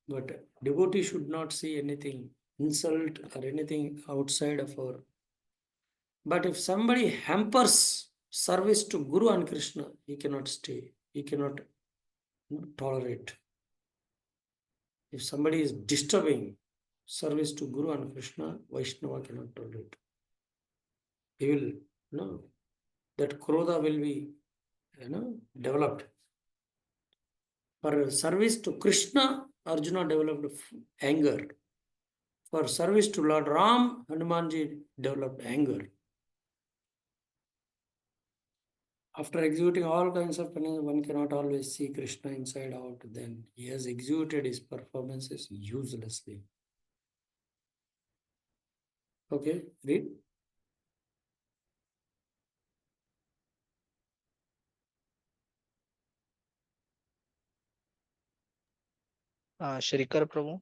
But devotee should not see anything insult or anything outside of our. But if somebody hampers service to Guru and Krishna, he cannot stay. He cannot tolerate. If somebody is disturbing service to Guru and Krishna, Vaishnava cannot tolerate. He will, no, that krodha will be, developed. For service to Krishna, Arjuna developed anger. For service to Lord Ram, Hanumanji developed anger. After executing all kinds of penance, one cannot always see Krishna inside out. Then he has executed his performances uselessly. Okay, read. Shrikar Prabhu.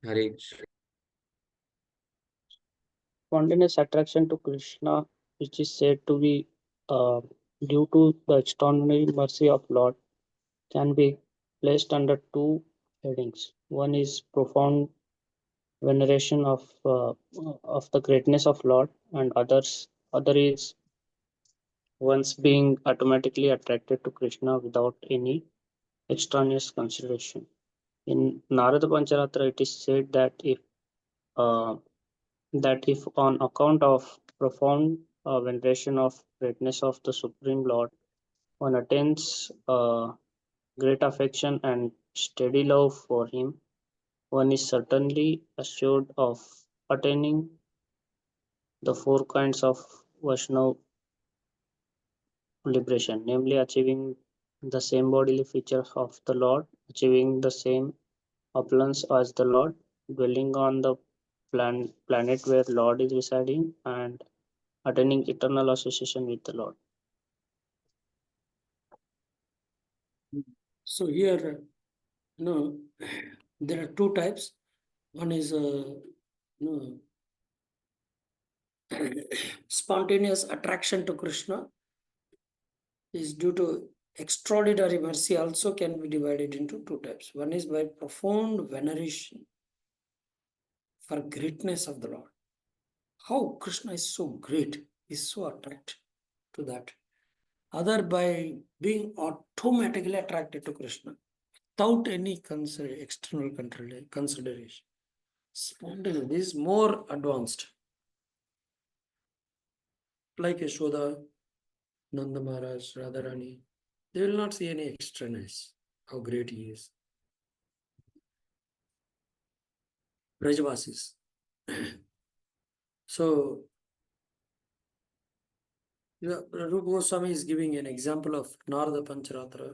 Hare Krishna. Spontaneous attraction to Krishna, which is said to be due to the extraordinary mercy of Lord, can be placed under two headings. One is profound veneration of the greatness of Lord, and other is one's being automatically attracted to Krishna without any extraneous consideration. In Narada Pancharatra, it is said that if on account of profound veneration of greatness of the Supreme Lord, one attains great affection and steady love for him, one is certainly assured of attaining the four kinds of Vaishnava liberation, namely achieving the same bodily features of the Lord, achieving the same opulence as the Lord, dwelling on the planet where Lord is residing, and attaining eternal association with the Lord. So here, there are two types. One is spontaneous attraction to Krishna is due to extraordinary mercy, also can be divided into two types. One is by profound veneration for greatness of the Lord. How Krishna is so great, is so attracted to that. Other by being automatically attracted to Krishna without any external consideration. Spontaneous, this is more advanced. Like Yashoda, Nanda Maharaj, Radharani, they will not see any extraness, how great he is. Brajavasis. So, Rupa Goswami is giving an example of Narada Pancharatra.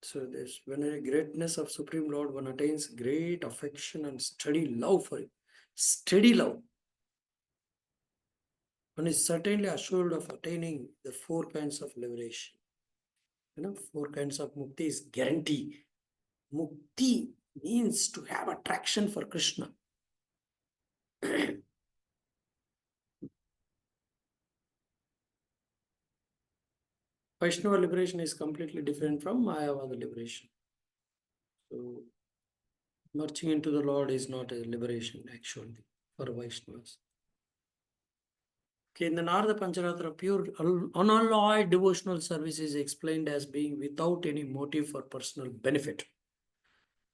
So, this when a greatness of Supreme Lord, one attains great affection and steady love for him. Steady love. One is certainly assured of attaining the four kinds of liberation. Four kinds of mukti is guarantee. Mukti means to have attraction for Krishna. Vaishnava liberation is completely different from Mayavada liberation. So, merging into the Lord is not a liberation actually for Vaishnavas. Okay, in the Narada Pancharatra, pure unalloyed devotional service is explained as being without any motive for personal benefit.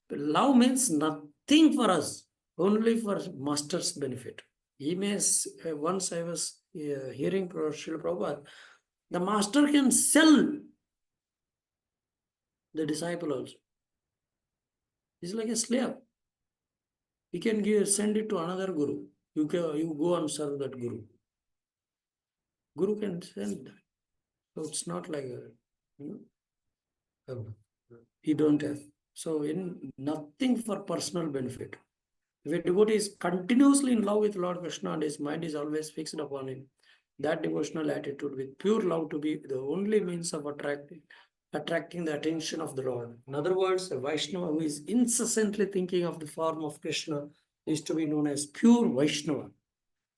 Love means nothing for us, only for master's benefit. He may, once I was hearing Srila Prabhupada, the master can sell the disciple also. He's like a slave. He can send it to another guru. You go and serve that guru. Guru can send that. So it's not like he don't have. So in nothing for personal benefit. If a devotee is continuously in love with Lord Krishna and his mind is always fixed upon him, that devotional attitude with pure love to be the only means of attracting the attention of the Lord. In other words, a Vaishnava who is incessantly thinking of the form of Krishna is to be known as pure Vaishnava.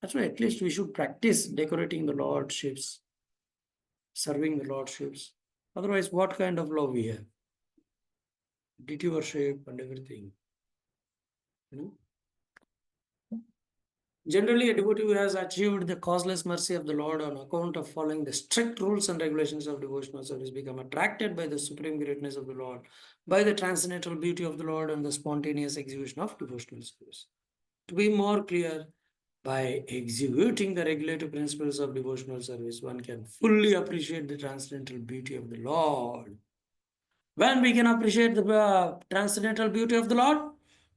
That's why at least we should practice decorating the Lordships, serving the Lordships. Otherwise, what kind of love we have? Deity worship and everything. Generally, a devotee who has achieved the causeless mercy of the Lord on account of following the strict rules and regulations of devotional service become attracted by the supreme greatness of the Lord, by the transcendental beauty of the Lord and the spontaneous execution of devotional service. To be more clear, by executing the regulative principles of devotional service, one can fully appreciate the transcendental beauty of the Lord. When we can appreciate the transcendental beauty of the Lord?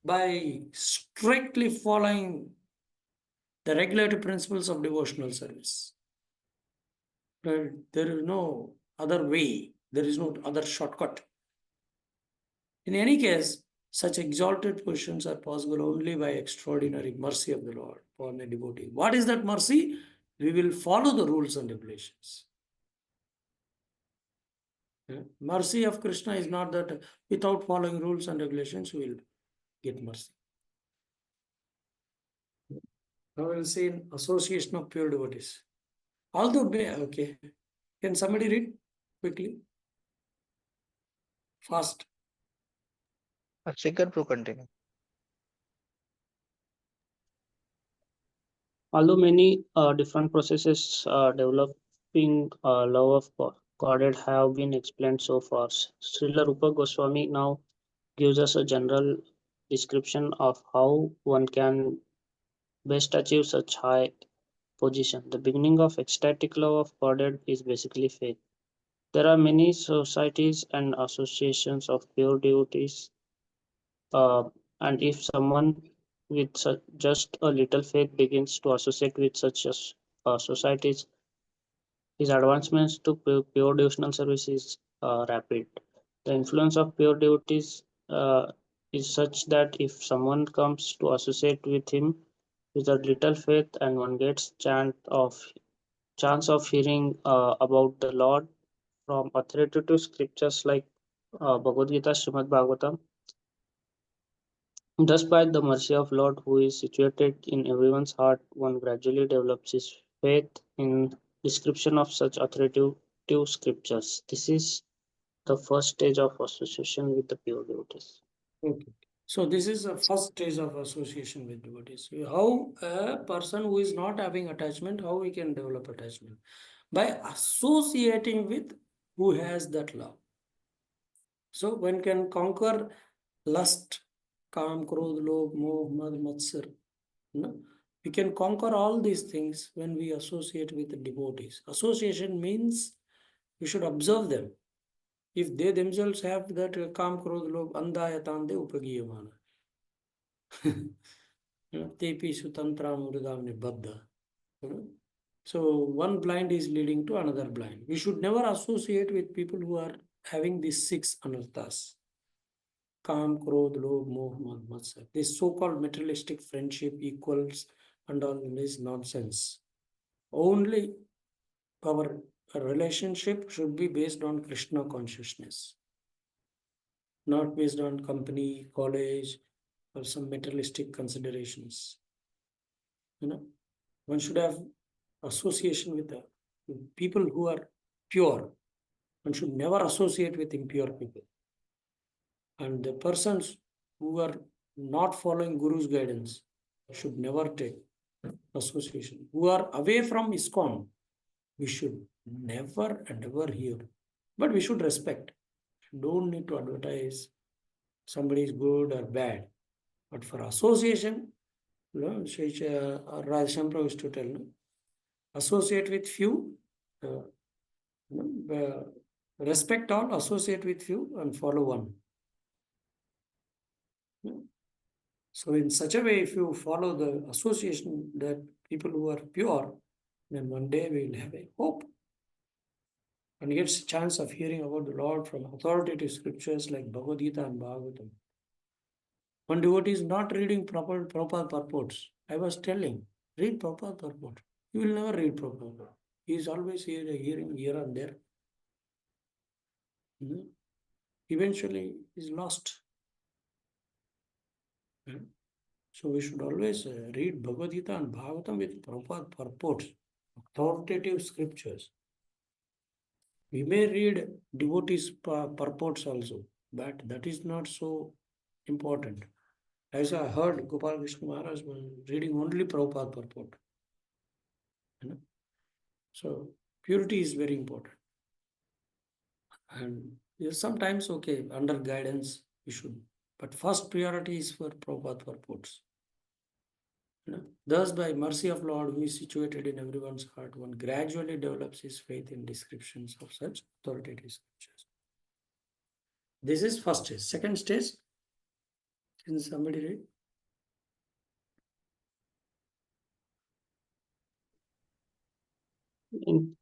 By strictly following the regulative principles of devotional service. There is no other way, there is no other shortcut. In any case, such exalted positions are possible only by extraordinary mercy of the Lord upon a devotee. What is that mercy? We will follow the rules and regulations. Mercy of Krishna is not that without following rules and regulations we will get mercy. Now we will see in association of pure devotees. Although, okay, can somebody read quickly? Fast. Singer to continue. Although many different processes developing love of Godhead have been explained so far, Srila Rupa Goswami now gives us a general description of how one can best achieve such high position. The beginning of ecstatic love of Godhead is basically faith. There are many societies and associations of pure devotees, and if someone with just a little faith begins to associate with such societies, his advancements to pure devotional service is rapid. The influence of pure devotees is such that if someone comes to associate with him with a little faith and one gets chance of hearing about the Lord from authoritative scriptures like Bhagavad Gita, Srimad Bhagavatam, despite the mercy of Lord who is situated in everyone's heart, one gradually develops his faith in description of such authoritative scriptures. This is the first stage of association with the pure devotees. Okay. So this is the first stage of association with devotees. How a person who is not having attachment, how we can develop attachment? By associating with who has that love. So one can conquer lust, kam, krodh, lobh, moh, mad, matsar. No? We can conquer all these things when we associate with the devotees. Association means we should observe them. If they themselves have that kam, krodh, lobh, andaya tande upagiyamana. Tepi sutantra murdam nibbadha. So one blind is leading to another blind. We should never associate with people who are having these 6 anarthas. Kam, krodh, lobh, moh, mad, matsar. This so-called materialistic friendship equals and all this nonsense. Only our relationship should be based on Krishna consciousness, not based on company, college, or some materialistic considerations. One should have association with the people who are pure. One should never associate with impure people. And the persons who are not following Guru's guidance should never take. association, who are away from ISKCON, we should never and ever hear. But we should respect. Don't need to advertise somebody is good or bad. But for association, Radheshankar used to tell, associate with few, respect all, associate with few, and follow one. So in such a way, if you follow the association, that people who are pure, then one day we will have a hope and gets a chance of hearing about the Lord from authoritative scriptures like Bhagavad Gita and Bhagavatam. One devotee is not reading proper purports. I was telling, read proper purport. You will never read proper purport. He is always hearing here and there. Eventually, he is lost. So we should always read Bhagavad Gita and Bhagavatam with proper purports, authoritative scriptures. We may read devotees' purports also, but that is not so important. As I heard, Gopal Krishna Maharaj was reading only Prabhupada purport. So purity is very important. And sometimes, okay, under guidance, we should. But first priority is for Prabhupada purports. Thus, by mercy of Lord, who is situated in everyone's heart, one gradually develops his faith in descriptions of such authoritative scriptures. This is first stage. Second stage, can somebody read?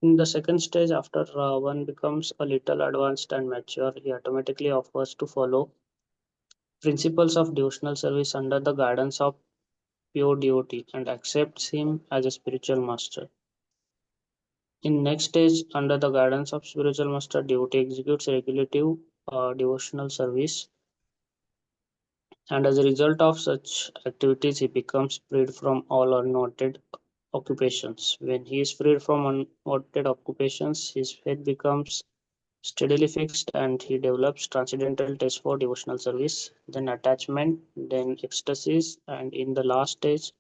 In the second stage, after one becomes a little advanced and mature, he automatically offers to follow principles of devotional service under the guidance of pure devotee and accepts him as a spiritual master. In next stage, under the guidance of spiritual master, devotee executes regulative devotional service, and as a result of such activities, he becomes freed from all unwanted occupations. When he is freed from unwanted occupations, his faith becomes steadily fixed and he develops transcendental taste for devotional service, then attachment, then ecstasies, and in the last stage,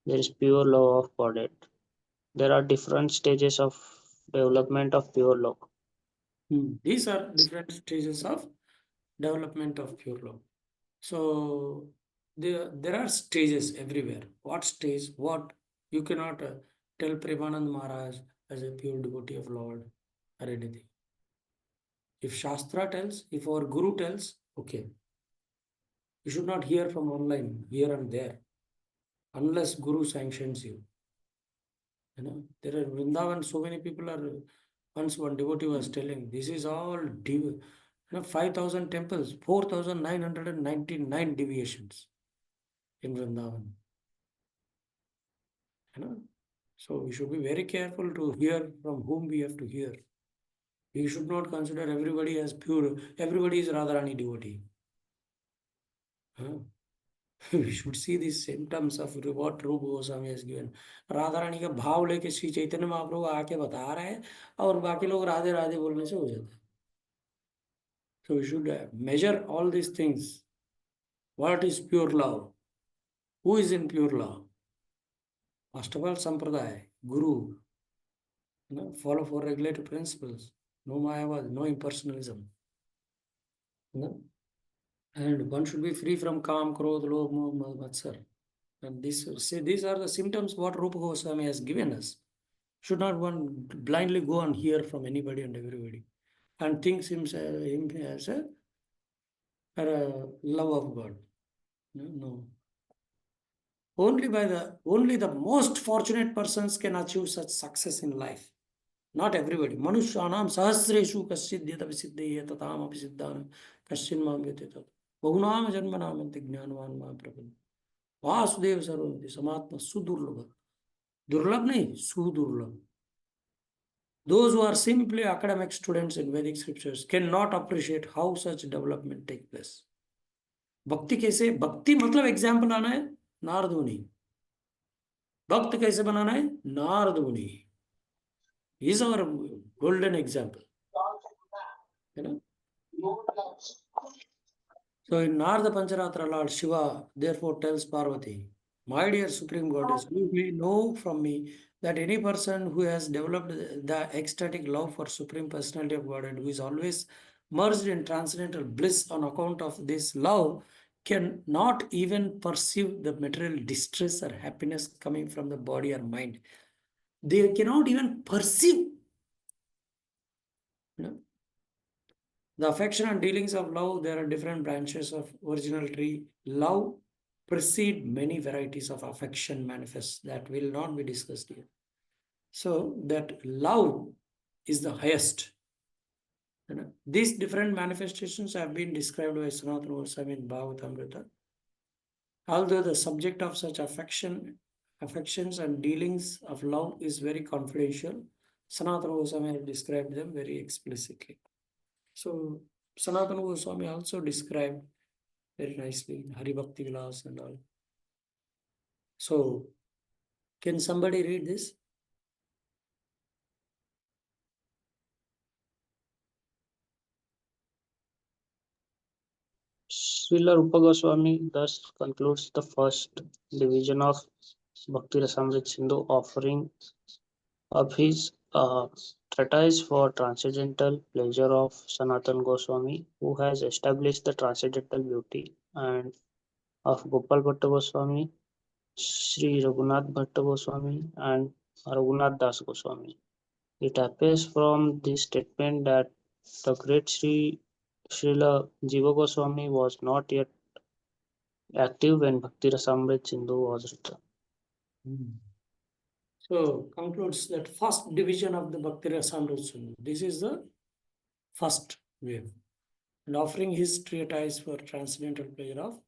there is pure love of Godhead. There are different stages of development of pure love. These are different stages of development of pure love. So there are stages everywhere. What stage? What? You cannot tell Premanand Maharaj as a pure devotee of Lord or anything. If Shastra tells, if our Guru tells, okay. You should not hear from online, here and there, unless Guru sanctions you. There are Vrindavan, so many people are, once one devotee was telling, this is all 5,000 temples, 4,999 deviations in Vrindavan. So we should be very careful to hear from whom we have to hear. We should not consider everybody as pure, everybody is Radharani devotee. We should see these symptoms of what Rupa Goswami has given. Radharani का भाव लेके श्री चैतन्य महाप्रभु आके बता रहे हैं और बाकी लोग राधे राधे बोलने से हो जाता है. So we should measure all these things. What is pure love? Who is in pure love? First of all, Sampradaya, Guru. Follow four regulative principles. No Mayavad, no impersonalism. And one should be free from Kam, Krodh, Lobh, Moh, Matsar. And these are the symptoms what Rupa Goswami has given us. Should not one blindly go and hear from anybody and everybody and thinks him as a love of God. No. Only the most fortunate persons can achieve such success in life. Not everybody. Manushyanam sahasreshu kasyid yata visiddhe tatam apisiddhanam kasyin mam yate bahunam janmanam ante jnanvan ma prabhu. Vasudev सर्वमिति समात्मा सुदुर्लभ. Durlabh nahi, sudurlabh. Those who are simply academic students in Vedic scriptures cannot appreciate how such development take place. Bhakti कैसे? Bhakti मतलब example आना है नारद मुनि. भक्त कैसे बनाना है? नारद मुनि. He is our golden example. So in Narada Pancharatra, Lord Shiva therefore tells Parvati, My dear Supreme Goddess, you know from me that any person who has developed the ecstatic love for Supreme Personality of Godhead, who is always merged in transcendental bliss on account of this love, can not even perceive the material distress or happiness coming from the body or mind. They cannot even perceive. You know? The affection and dealings of love, there are different branches of original tree. Love precede many varieties of affection manifests that will not be discussed here. So that love is the highest. You know, these different manifestations have been described by Sanatana Goswami in Bhagavatamrita. Although the subject of such affections and dealings of love is very confidential, Sanatana Goswami has described them very explicitly. So Sanatana Goswami also described very nicely in Hari Bhakti Vilas and all. So can somebody read this? Srila Rupa Goswami thus concludes the first division of Bhakti Rasamrita Sindhu, offering up his treatise for transcendental pleasure of Sanatan Goswami, who has established the transcendental beauty, and of Gopal Bhatta Goswami, Sri Raghunath Bhatta Goswami, and Raghunath Das Goswami. It appears from this statement that the great Srila Jiva Goswami was not yet active when Bhakti Rasamrita Sindhu was written. So concludes that first division of the Bhakti Rasamrita Sindhu. This is the first wave. And offering his treatise for transcendental pleasure of.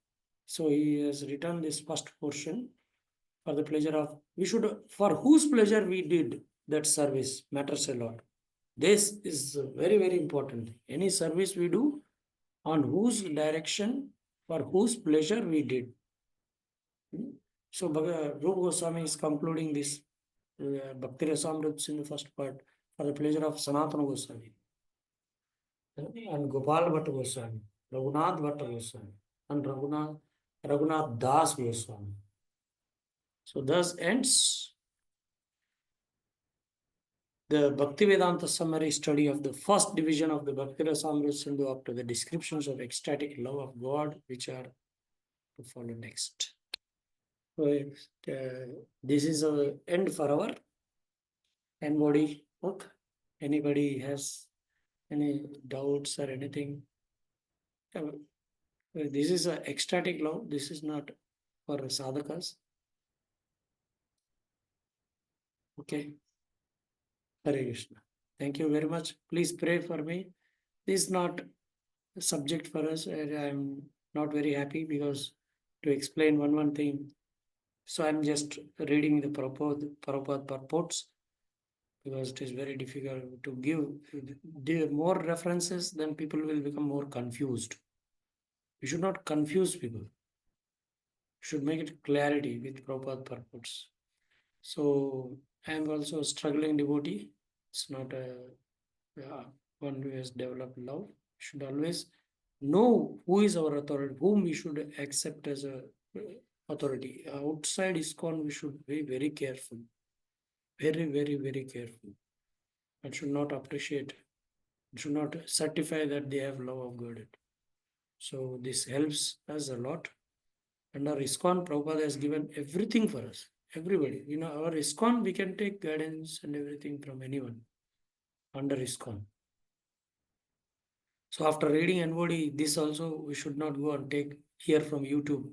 So he has written this first portion for the pleasure of, we should, for whose pleasure we did that service matters a lot. This is very, very important. Any service we do, on whose direction, for whose pleasure we did. So Rupa Goswami is concluding this Bhakti Rasamrita in the first part for the pleasure of Sanatana Goswami and Gopal Bhatta Goswami, Raghunath Bhatta Goswami, and Raghunath Das Goswami. So thus ends the Bhakti Vedanta summary study of the first division of the Bhakti Rasamrita Sindhu up to the descriptions of ecstatic love of God, which are to follow next. So this is the end for our embody book. Anybody has any doubts or anything? This is an ecstatic love. This is not for sadhakas. Okay. Hare Krishna. Thank you very much. Please pray for me. This is not a subject for us. I'm not very happy because to explain one thing. So I'm just reading the Prabhupada purports because it is very difficult to give more references, then people will become more confused. You should not confuse people. You should make it clarity with Prabhupada purports. So I am also a struggling devotee. It's not a one who has developed love. Should always know who is our authority, whom we should accept as a authority. Outside ISKCON, we should be very careful. Very, very, very careful. And should not appreciate, should not certify that they have love of God. So this helps us a lot. And our ISKCON, Prabhupada has given everything for us. Everybody. You know, our ISKCON, we can take guidance and everything from anyone under ISKCON. So after reading NOD, this also we should not go and hear from YouTube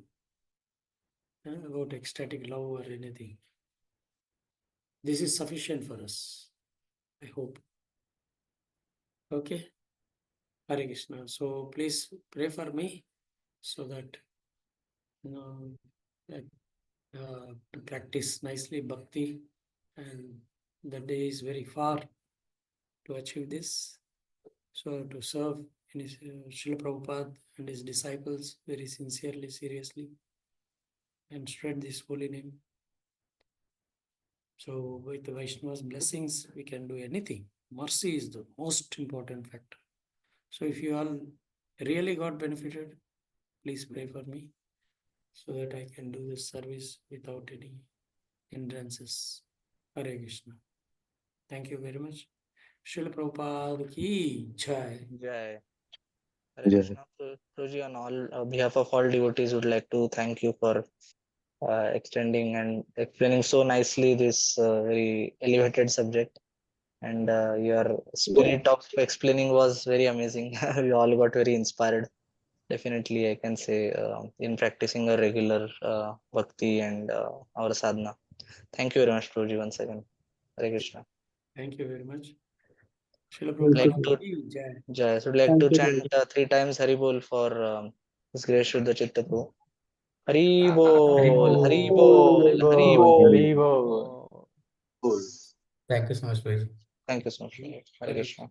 about ecstatic love or anything. This is sufficient for us, I hope. Okay. Hare Krishna. So please pray for me so that to practice nicely bhakti, and the day is very far to achieve this. So to serve in his, Srila Prabhupada and his disciples very sincerely, seriously, and spread this holy name. So with the Vaishnava's blessings, we can do anything. Mercy is the most important factor. So if you all really got benefited, please pray for me. so that I can do this service without any hindrances. Hare Krishna. Thank you very much. Srila Prabhupada ki jai. Jai. Hare Krishna. Prabhuji, on all behalf of all devotees, would like to thank you for extending and explaining so nicely this very elevated subject. And your spirit of explaining was very amazing. We all got very inspired. Definitely, I can say in practicing a regular bhakti and our sadhana. Thank you very much, Prabhuji, once again. Hare Krishna. Thank you very much. Srila Thank Like Prabhupada to ki jai. Jai. So would like Thank to you, chant Prabhuji. 3 times Hari Bol for His Grace Shuddha Chitta Prabhu. Hari Bol, Hari Bol, Hari Bol. Cool. Thank you so much, Praji. Thank you so much. Hare Krishna.